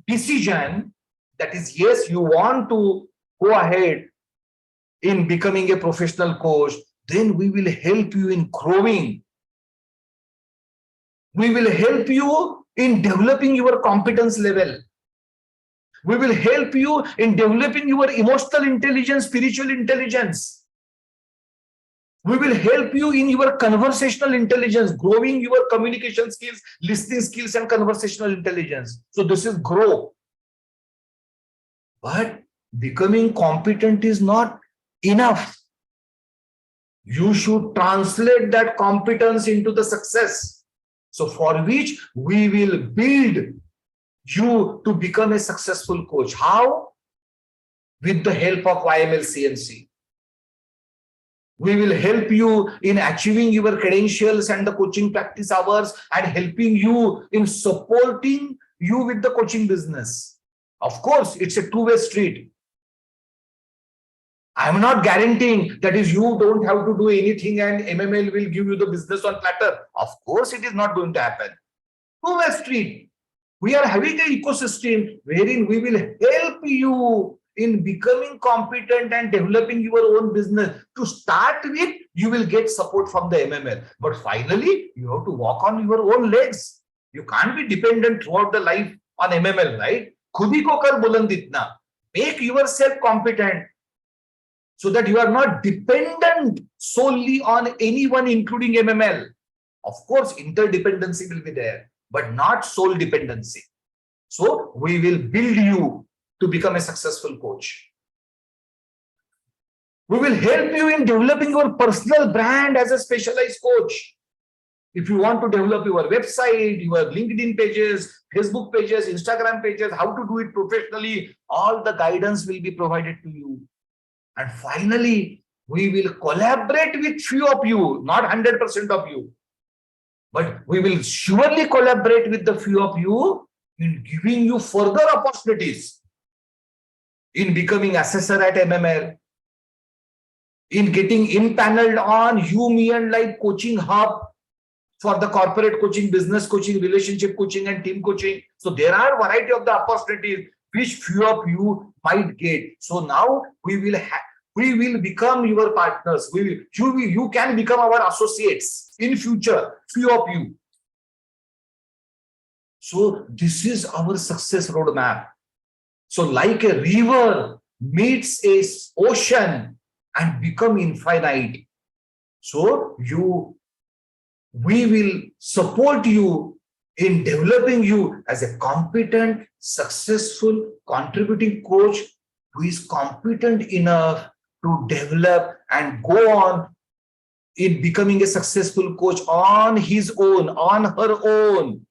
decision, that is, yes, you want to go ahead in becoming a professional coach, then we will help you in growing. We will help you in developing your competence level. We will help you in developing your emotional intelligence, spiritual intelligence. We will help you in your conversational intelligence, growing your communication skills, listening skills, and conversational intelligence. So this is grow. But becoming competent is not enough. You should translate that competence into the success. So for which we will build you to become a successful coach. How? With the help of IML CNC. We will help you in achieving your credentials and the coaching practice hours, and helping you in supporting you with the coaching business. Of course, it's a two-way street. I'm not guaranteeing that is you don't have to do anything and MML will give you the business on platter. Of course, it is not going to happen. Two-way street. We are having an ecosystem wherein we will help you in becoming competent and developing your own business. To start with, you will get support from the MML. But finally, you have to walk on your own legs. You can't be dependent throughout the life on MML, right? Khudi ko kar buland itna. Make yourself competent so that you are not dependent solely on anyone, including MML. Of course, interdependency will be there, but not sole dependency. So we will build you to become a successful coach. We will help you in developing your personal brand as a specialized coach. If you want to develop your website, your LinkedIn pages, Facebook pages, Instagram pages, how to do it professionally, all the guidance will be provided to you. And finally, we will collaborate with few of you, not 100% of you, but we will surely collaborate with the few of you in giving you further opportunities in becoming assessor at MML, in getting impaneled on You, Me and Life coaching hub for the corporate coaching, business coaching, relationship coaching, and team coaching. So there are a variety of the opportunities which few of you might get. So now we will become your partners. You can become our associates in future, few of you. So this is our success roadmap. So like a river meets a ocean and become infinite. So we will support you in developing you as a competent, successful, contributing coach who is competent enough to develop and go on in becoming a successful coach on his own, on her own.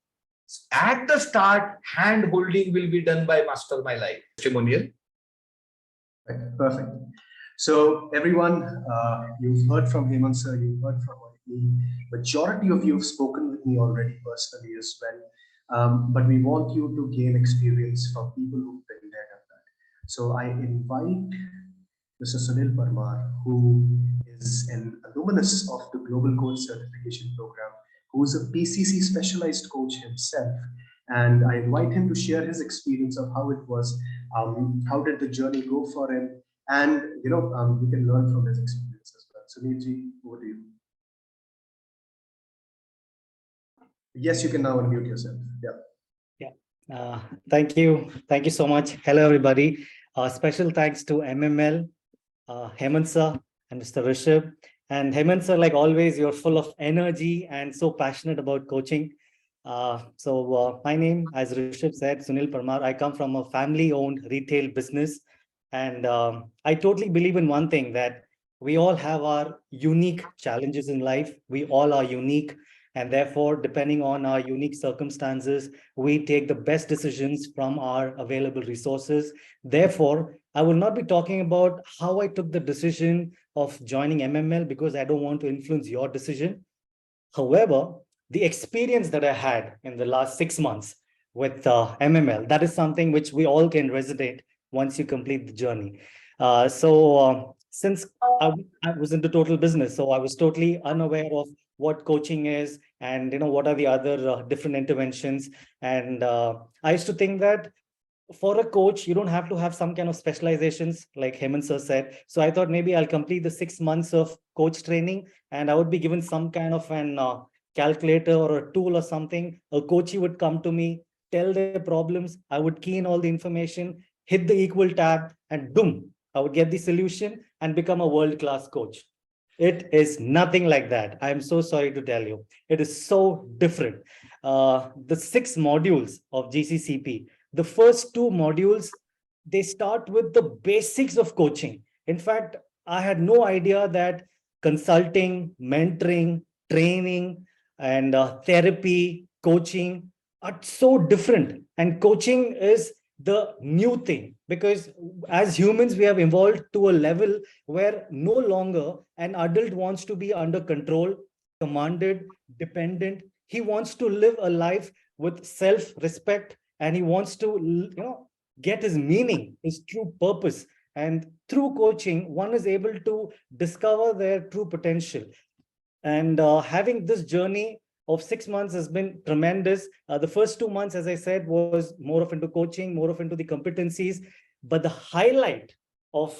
At the start, hand holding will be done by Master My Life testimonial. Perfect. So everyone, you've heard from Hemant sir, you've heard from me. Majority of you have spoken with me already personally as well. But we want you to gain experience from people who've been there and that. So I invite Mr. Sunil Parmar, who is an alumnus of the Global Coach Certification Program, who is a PCC specialized coach himself. And I invite him to share his experience of how it was, how did the journey go for him, and you can learn from his experience as well. Sunilji, over to you. Yes, you can now unmute yourself. Yeah. Thank you so much. Hello everybody. Special thanks to MML, Hemant sir, and Mr. Rishabh. And Hemant sir, like always, you're full of energy and so passionate about coaching. My name, as Rishabh said, Sunil Parmar. I come from a family-owned retail business. And I totally believe in one thing, that we all have our unique challenges in life. We all are unique. And therefore, depending on our unique circumstances, we take the best decisions from our available resources. Therefore, I will not be talking about how I took the decision of joining MML, because I don't want to influence your decision. However, the experience that I had in the last 6 months with MML, that is something which we all can resonate once you complete the journey. Since I was into total business, so I was totally unaware of what coaching is and what are the other different interventions. And I used to think that for a coach, you don't have to have some kind of specializations, like Hemant sir said. So I thought maybe I'll complete the 6 months of coach training, and I would be given some kind of an calculator or a tool or something. A coachee would come to me, tell their problems. I would key in all the information, hit the equal tab, and boom, I would get the solution and become a world-class coach. It is nothing like that. I'm so sorry to tell you. It is so different. The 6 modules of GCCP, the first 2 modules, they start with the basics of coaching. In fact, I had no idea that consulting, mentoring, training, and therapy, coaching are so different. And coaching is the new thing, because as humans, we have evolved to a level where no longer an adult wants to be under control, commanded, dependent. He wants to live a life with self-respect, and he wants to get his meaning, his true purpose. And through coaching, one is able to discover their true potential. And having this journey of 6 months has been tremendous. The first 2 months, as I said, was more of into coaching, more of into the competencies. But the highlight of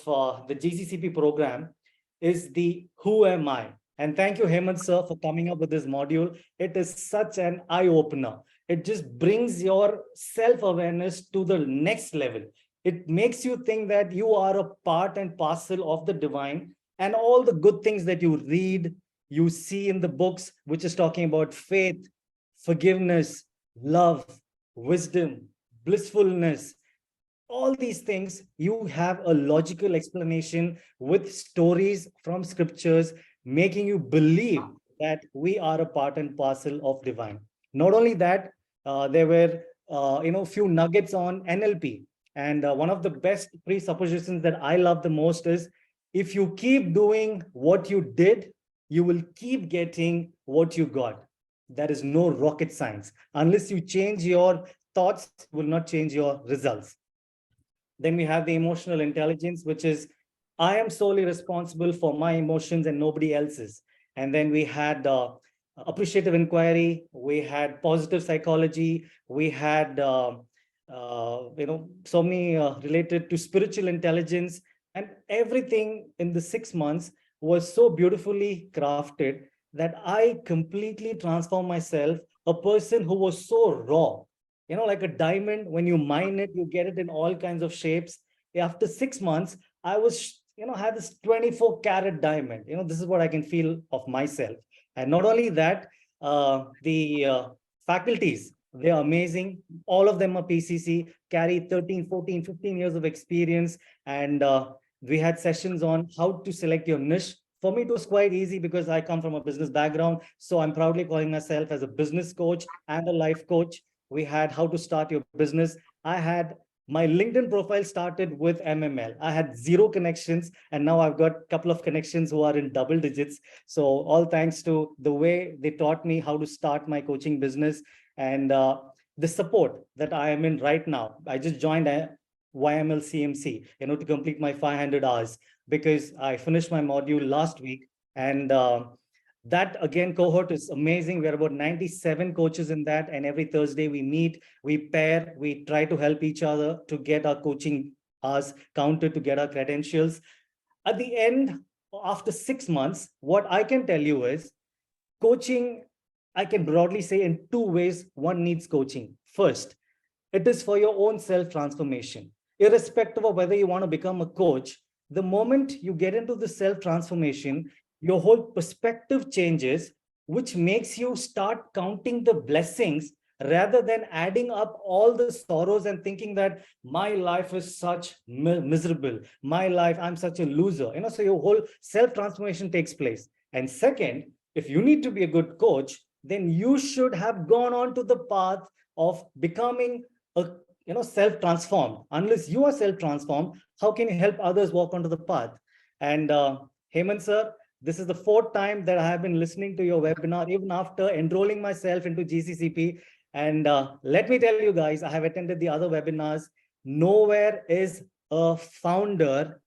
the GCCP program is the Who Am I? And thank you, Hemant sir, for coming up with this module. It is such an eye-opener. It just brings your self-awareness to the next level. It makes you think that you are a part and parcel of the divine, and all the good things that you read, you see in the books, which is talking about faith, forgiveness, love, wisdom, blissfulness, all these things, you have a logical explanation with stories from scriptures, making you believe that we are a part and parcel of divine. Not only that, there were few nuggets on NLP. And one of the best presuppositions that I love the most is, if you keep doing what you did, you will keep getting what you got. There is no rocket science. Unless you change your thoughts, you will not change your results. Then we have the emotional intelligence, which is, I am solely responsible for my emotions and nobody else's. And then we had appreciative inquiry, we had positive psychology, we had so many related to spiritual intelligence, and everything in the 6 months was so beautifully crafted that I completely transformed myself, a person who was so raw, like a diamond. When you mine it, you get it in all kinds of shapes. After 6 months, I was, had this 24-carat diamond. This is what I can feel of myself. And not only that, the faculties, they're amazing. All of them are PCC, carry 13, 14, 15 years of experience. And we had sessions on how to select your niche. For me, it was quite easy because I come from a business background. So I'm proudly calling myself as a business coach and a life coach. We had how to start your business. I had my LinkedIn profile started with MML. I had 0 connections, and now I've got a couple of connections who are in double digits. So all thanks to the way they taught me how to start my coaching business, and the support that I am in right now. I just joined YML CMC, to complete my 500 hours, because I finished my module last week. And that again, cohort is amazing. We're about 97 coaches in that. And every Thursday we meet, we pair, we try to help each other to get our coaching hours counted, to get our credentials. At the end, after 6 months, what I can tell you is coaching, I can broadly say in 2 ways, one needs coaching. First, it is for your own self-transformation. Irrespective of whether you want to become a coach, the moment you get into the self-transformation, your whole perspective changes, which makes you start counting the blessings rather than adding up all the sorrows and thinking that my life is such miserable, my life, I'm such a loser. So your whole self-transformation takes place. And second, if you need to be a good coach, then you should have gone on to the path of becoming a self-transformed. Unless you are self-transformed, how can you help others walk onto the path? And Hemant sir, this is the 4th time that I have been listening to your webinar, even after enrolling myself into GCCP. And let me tell you guys, I have attended the other webinars. Nowhere is a founder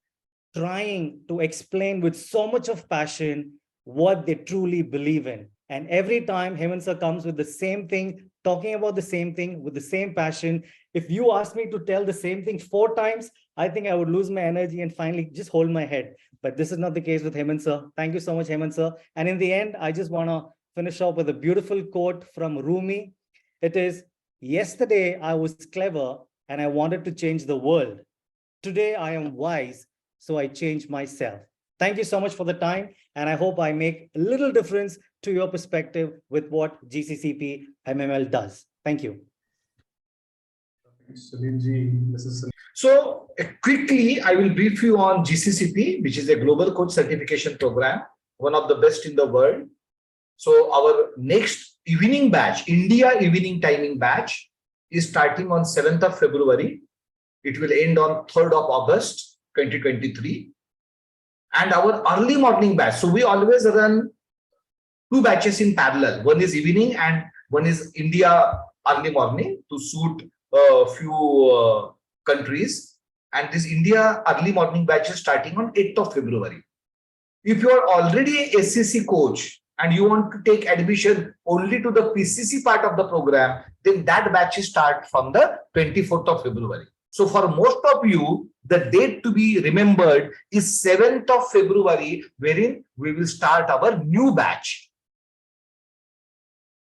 trying to explain with so much of passion what they truly believe in. And every time Hemant sir comes with the same thing, talking about the same thing with the same passion. If you ask me to tell the same thing 4 times, I think I would lose my energy and finally just hold my head. But this is not the case with Hemant sir. Thank you so much, Hemant sir. And in the end, I just want to finish off with a beautiful quote from Rumi. It is, yesterday I was clever and I wanted to change the world. Today I am wise, so I changed myself. Thank you so much for the time. And I hope I make a little difference to your perspective with what GCCP MML does. Thank you. So quickly, I will brief you on GCCP, which is a global coach certification program, one of the best in the world. So our next evening batch, India evening timing batch, is starting on 7th of February. It will end on 3rd of August, 2023. And our early morning batch. So we always run 2 batches in parallel. One is evening and one is India early morning to suit a few countries. And this India early morning batch is starting on 8th of February. If you are already a SCC coach and you want to take admission only to the PCC part of the program, then that batch start from the 24th of February. So for most of you, the date to be remembered is 7th of February, wherein we will start our new batch.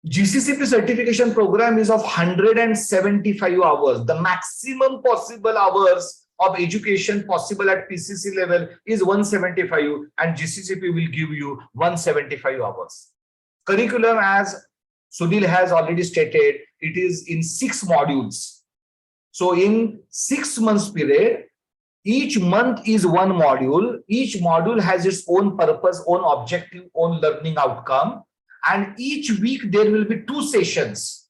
GCCP certification program is of 175 hours. The maximum possible hours of education possible at PCC level is 175, and GCCP will give you 175 hours. Curriculum, as Sunil has already stated, it is in 6 modules. So in 6 months period, each month is 1 module. Each module has its own purpose, own objective, own learning outcome. And each week there will be 2 sessions.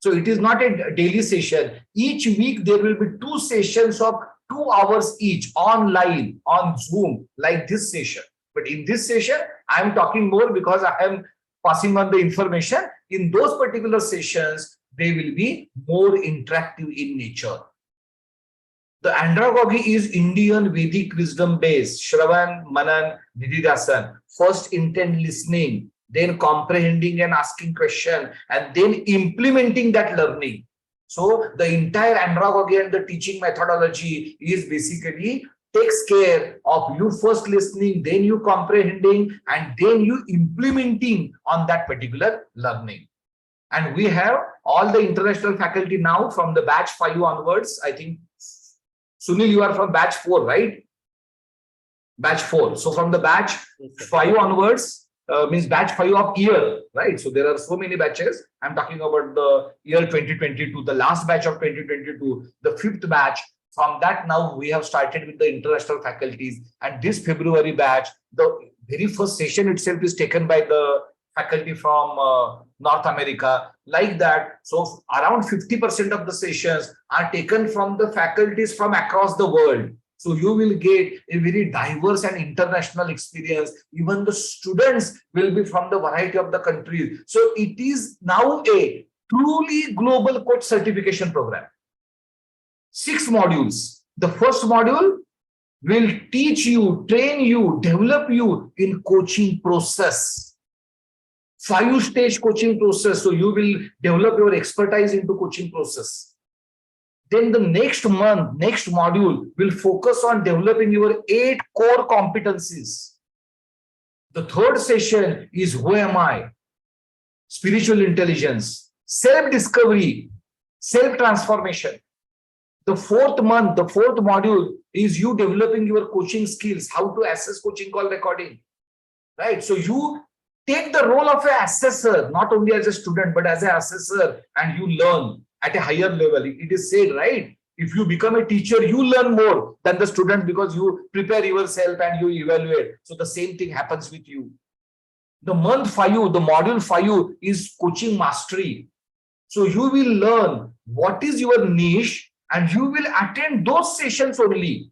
So it is not a daily session. Each week there will be 2 sessions of 2 hours each online on Zoom, like this session. But in this session, I am talking more because I am passing on the information. In those particular sessions, they will be more interactive in nature. The andragogy is Indian Vedic wisdom based. Shravan, Manan, Nididhasan. First intent listening, then comprehending and asking question, and then implementing that learning. So the entire andragogy and the teaching methodology is basically takes care of you first listening, then you comprehending, and then you implementing on that particular learning. And we have all the international faculty now from the batch 5 onwards. I think, Sunil, you are from batch 4, right? Batch 4. So from the batch 5 onwards, means batch 5 of year, right? So there are so many batches. I'm talking about the year 2022, the last batch of 2022, the 5th batch. From that, now we have started with the international faculties. And this February batch, the very first session itself is taken by the faculty from North America, like that. So around 50% of the sessions are taken from the faculties from across the world. So you will get a very diverse and international experience. Even the students will be from the variety of the countries. So it is now a truly global coach certification program. 6 modules. The first module will teach you, train you, develop you in coaching process. 5-stage coaching process. So you will develop your expertise into coaching process. Then the next month, next module will focus on developing your 8 core competencies. The 3rd session is who am I? Spiritual intelligence, self-discovery, self-transformation. The fourth month, the fourth module is you developing your coaching skills, how to assess coaching call recording, right? So you take the role of an assessor, not only as a student, but as an assessor, and you learn at a higher level. It is said, right? If you become a teacher, you learn more than the student because you prepare yourself and you evaluate. So the same thing happens with you. The month 5, the module 5 is coaching mastery. So you will learn what is your niche and you will attend those sessions only.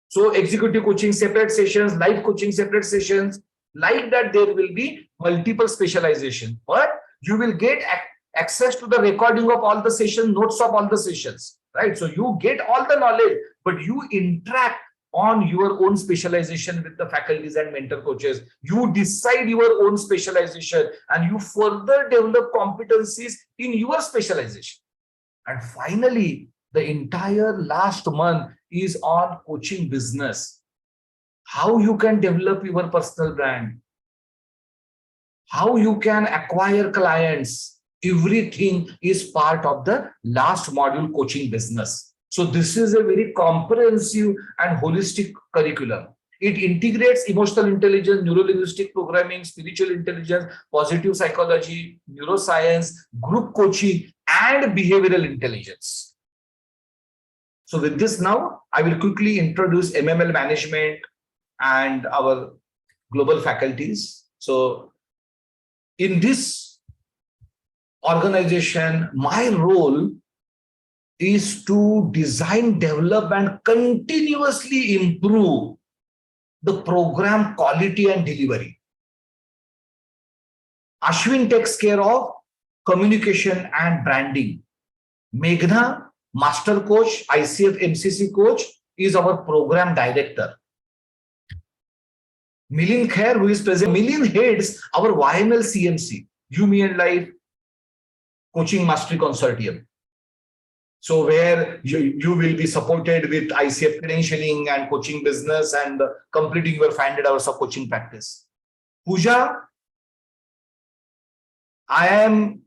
So executive coaching, separate sessions, live coaching, separate sessions. Like that, there will be multiple specialization, but you will get access to the recording of all the sessions, notes of all the sessions, right? So you get all the knowledge, but you interact on your own specialization with the faculties and mentor coaches. You decide your own specialization and you further develop competencies in your specialization. And finally, the entire last month is on coaching business. How you can develop your personal brand, how you can acquire clients, everything is part of the last module, coaching business. So this is a very comprehensive and holistic curriculum. It integrates emotional intelligence, neuro-linguistic programming, spiritual intelligence, positive psychology, neuroscience, group coaching, and behavioral intelligence. So with this now, I will quickly introduce MML management and our global faculties. So in this organization, my role is to design, develop, and continuously improve the program quality and delivery. Ashwin takes care of communication and branding. Meghna, master coach, ICF MCC coach, is our program director. Milind Khair, who is present, Milind heads our YML CMC, You, Me and Life Coaching Mastery Consortium. So where you will be supported with ICF credentialing and coaching business and completing your 500 hours of coaching practice. Pooja, I am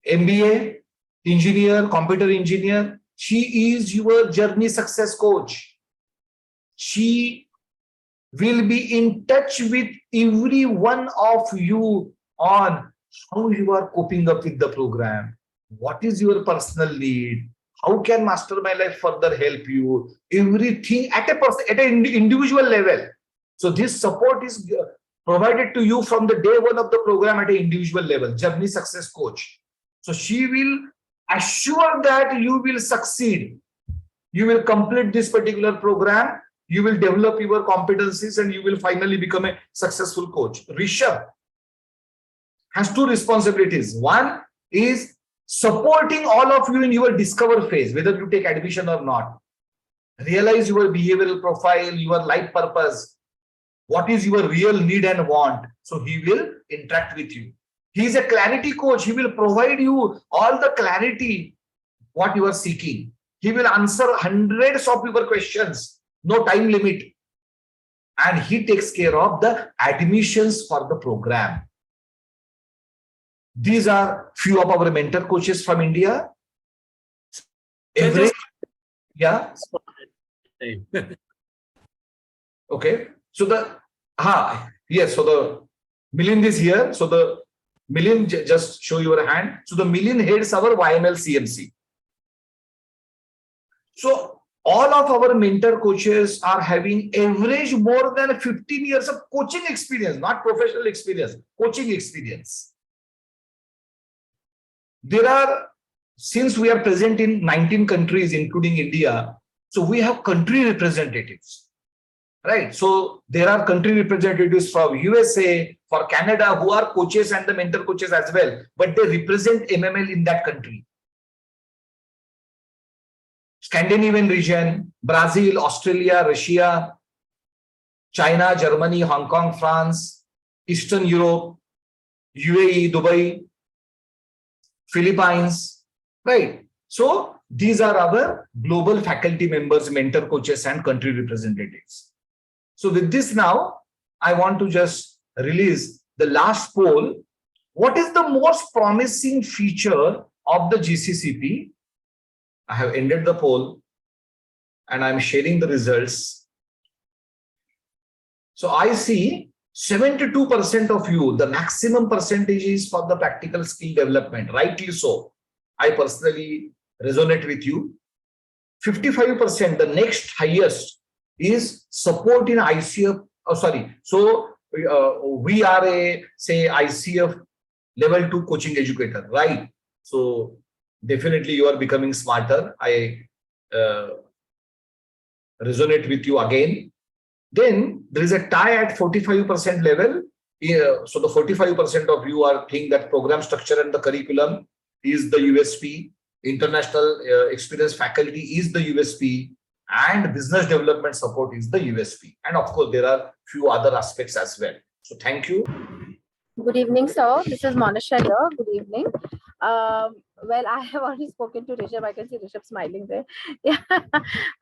MBA engineer, computer engineer. She is your journey success coach. She will be in touch with every one of you on how you are coping up with the program. What is your personal need? How can Master My Life further help you? Everything at an individual level. So this support is provided to you from the day one of the program at an individual level, journey success coach. So she will assure that you will succeed. You will complete this particular program. You will develop your competencies and you will finally become a successful coach. Rishabh has 2 responsibilities. One is supporting all of you in your discover phase, whether you take admission or not. Realize your behavioral profile, your life purpose, what is your real need and want. So he will interact with you. He is a clarity coach. He will provide you all the clarity what you are seeking. He will answer hundreds of your questions. No time limit. And he takes care of the admissions for the program. These are few of our mentor coaches from India. Yeah. Okay. So yes. So the Milind is here. So the Milind, just show your hand. So the Milind heads our YML CMC. So all of our mentor coaches are having average more than 15 years of coaching experience, not professional experience, coaching experience. Since we are present in 19 countries, including India, so we have country representatives, right? So there are country representatives from USA, for Canada, who are coaches and the mentor coaches as well, but they represent MML in that country. Scandinavian region, Brazil, Australia, Russia, China, Germany, Hong Kong, France, Eastern Europe, UAE, Dubai, Philippines, right? So these are our global faculty members, mentor coaches, and country representatives. So with this now, I want to just release the last poll. What is the most promising feature of the GCCP? I have ended the poll and I'm sharing the results. So I see 72% of you, the maximum percentage is for the practical skill development, rightly so. I personally resonate with you. 55%, the next highest is support in ICF. Oh, sorry. So we are a, say, ICF level 2 coaching educator, right? So definitely you are becoming smarter. I resonate with you again. Then there is a tie at 45% level. So the 45% of you are think that program structure and the curriculum is the USP. International experience faculty is the USP, and business development support is the USP. And of course, there are few other aspects as well. So thank you. Good evening, sir. This is Monisha here. Good evening. Well, I have already spoken to Rishabh. I can see Rishabh smiling there. Yeah.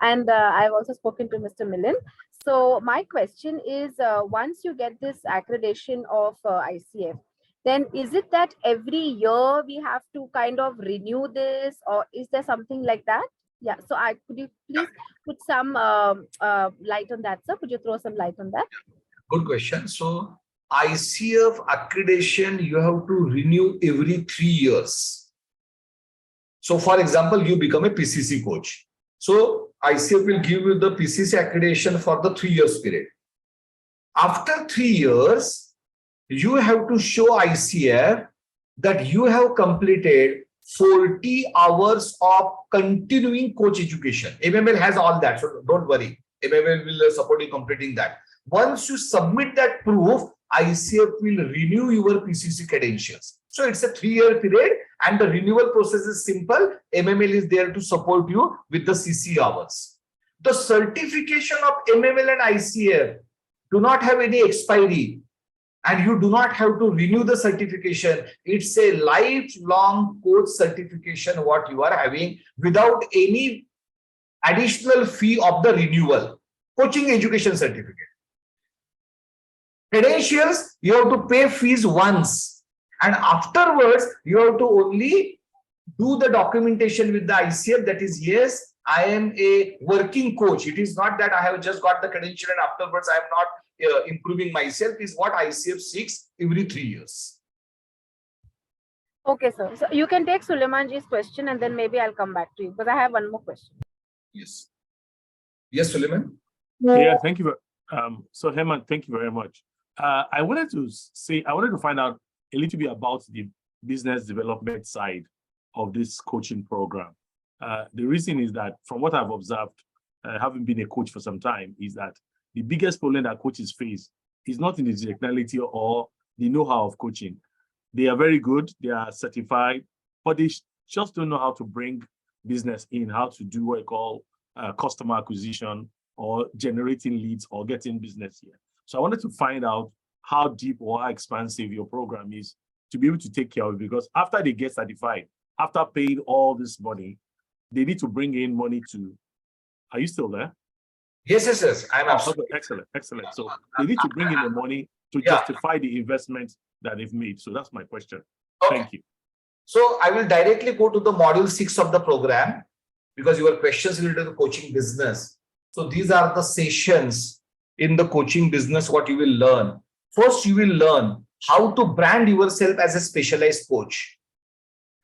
And I've also spoken to Mr. Milind. So my question is, once you get this accreditation of ICF, then is it that every year we have to kind of renew this, or is there something like that? Yeah. So could you please put some light on that, sir? Could you throw some light on that? Good question. So ICF accreditation, you have to renew every 3 years. So for example, you become a PCC coach. So ICF will give you the PCC accreditation for the 3 years period. After 3 years, you have to show ICF that you have completed 40 hours of continuing coach education. MML has all that, so don't worry. MML will support you completing that. Once you submit that proof, ICF will renew your PCC credentials. So it's a 3-year period and the renewal process is simple. MML is there to support you with the CC hours. The certification of MML and ICF do not have any expiry and you do not have to renew the certification. It's a lifelong coach certification what you are having without any additional fee of the renewal. Coaching education certificate. Credentials, you have to pay fees once and afterwards you have to only do the documentation with the ICF that is, yes, I am a working coach. It is not that I have just got the credential and afterwards I am not improving myself, is what ICF seeks every 3 years. Okay, sir. So you can take Suleimanji's question and then maybe I'll come back to you because I have one more question. Yes. Yes, Suleiman. Yeah, thank you. So Hemant, thank you very much. I wanted to find out a little bit about the business development side of this coaching program. The reason is that from what I've observed, having been a coach for some time, is that the biggest problem that coaches face is not in the technicality or the know-how of coaching. They are very good, they are certified, but they just don't know how to bring business in, how to do what you call customer acquisition or generating leads or getting business here. So I wanted to find out how deep or how expansive your program is to be able to take care of it, because after they get certified, after paying all this money, they need to bring in money to, are you still there? Yes. I'm absolutely. Excellent. So they need to bring in the money to justify the investment that they've made. So that's my question. Okay. Thank you. So I will directly go to the module 6 of the program because your questions related to the coaching business. So these are the sessions in the coaching business, what you will learn. First, you will learn how to brand yourself as a specialized coach.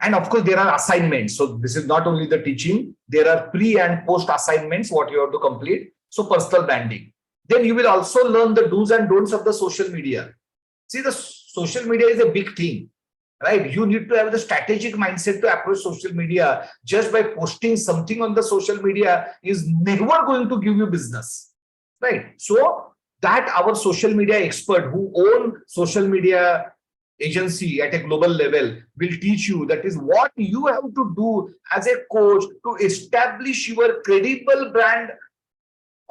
And of course, there are assignments. So this is not only the teaching, there are pre and post assignments, what you have to complete. So personal branding. Then you will also learn the do's and don'ts of the social media. See, the social media is a big thing, right? You need to have the strategic mindset to approach social media. Just by posting something on the social media is never going to give you business, right? So that our social media expert who own social media agency at a global level will teach you that is what you have to do as a coach to establish your credible brand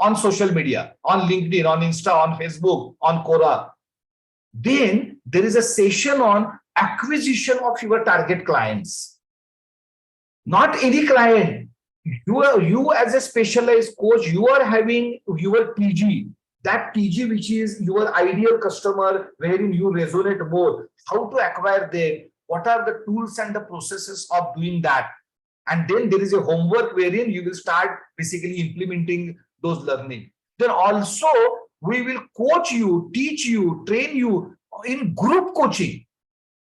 on social media, on LinkedIn, on Insta, on Facebook, on Quora. Then there is a session on acquisition of your target clients. Not any client. You as a specialized coach, you are having your TG. That TG, which is your ideal customer, wherein you resonate more, how to acquire them, what are the tools and the processes of doing that. And then there is a homework wherein you will start basically implementing those learning. Then also we will coach you, teach you, train you in group coaching.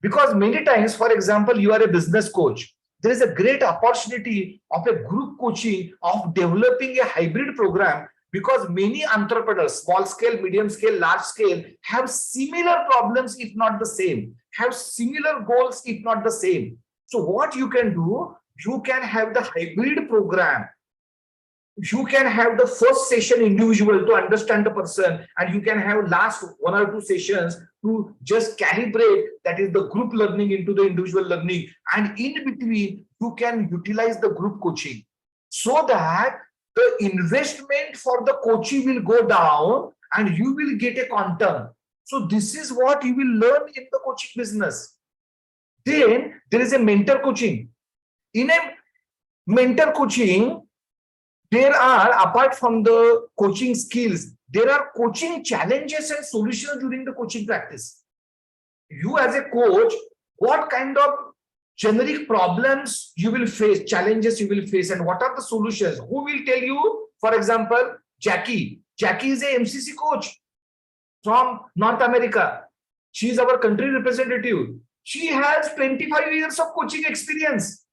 Because many times, for example, you are a business coach. There is a great opportunity of a group coaching, of developing a hybrid program, because many entrepreneurs, small scale, medium scale, large scale, have similar problems, if not the same, have similar goals, if not the same. So what you can do, you can have the hybrid program. You can have the first session individual to understand the person, and you can have last 1 or 2 sessions to just calibrate, that is the group learning into the individual learning. And in between, you can utilize the group coaching so that the investment for the coaching will go down and you will get a quantum. So this is what you will learn in the coaching business. Then there is a mentor coaching. In a mentor coaching, there are, apart from the coaching skills, there are coaching challenges and solutions during the coaching practice. You as a coach, what kind of generic problems you will face, challenges you will face, and what are the solutions? Who will tell you? For example, Jackie. Jackie is a MCC coach from North America. She is our country representative. She has 25 years of coaching experience.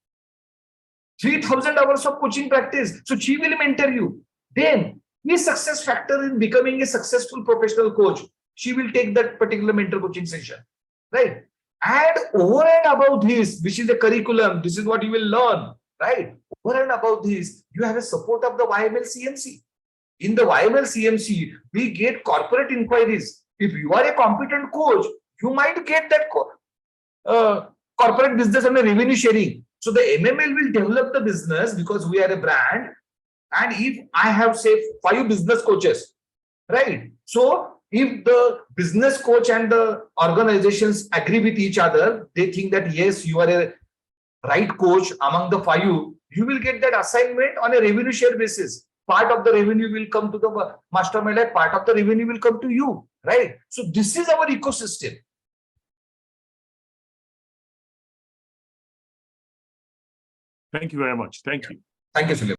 3,000 hours of coaching practice. So she will mentor you. Then, his success factor in becoming a successful professional coach, she will take that particular mentor coaching session. Right? And over and above this, which is the curriculum, this is what you will learn. Right? Over and above this, you have a support of the YML CMC. In the YML CMC, we get corporate inquiries. If you are a competent coach, you might get that corporate business and a revenue sharing. So the MML will develop the business because we are a brand. And if I have, say, 5 business coaches, right? So if the business coach and the organizations agree with each other, they think that, yes, you are a right coach among the 5, you will get that assignment on a revenue share basis. Part of the revenue will come to the mastermind, part of the revenue will come to you, right? So this is our ecosystem. Thank you very much. Thank you. Thank you, Sunil.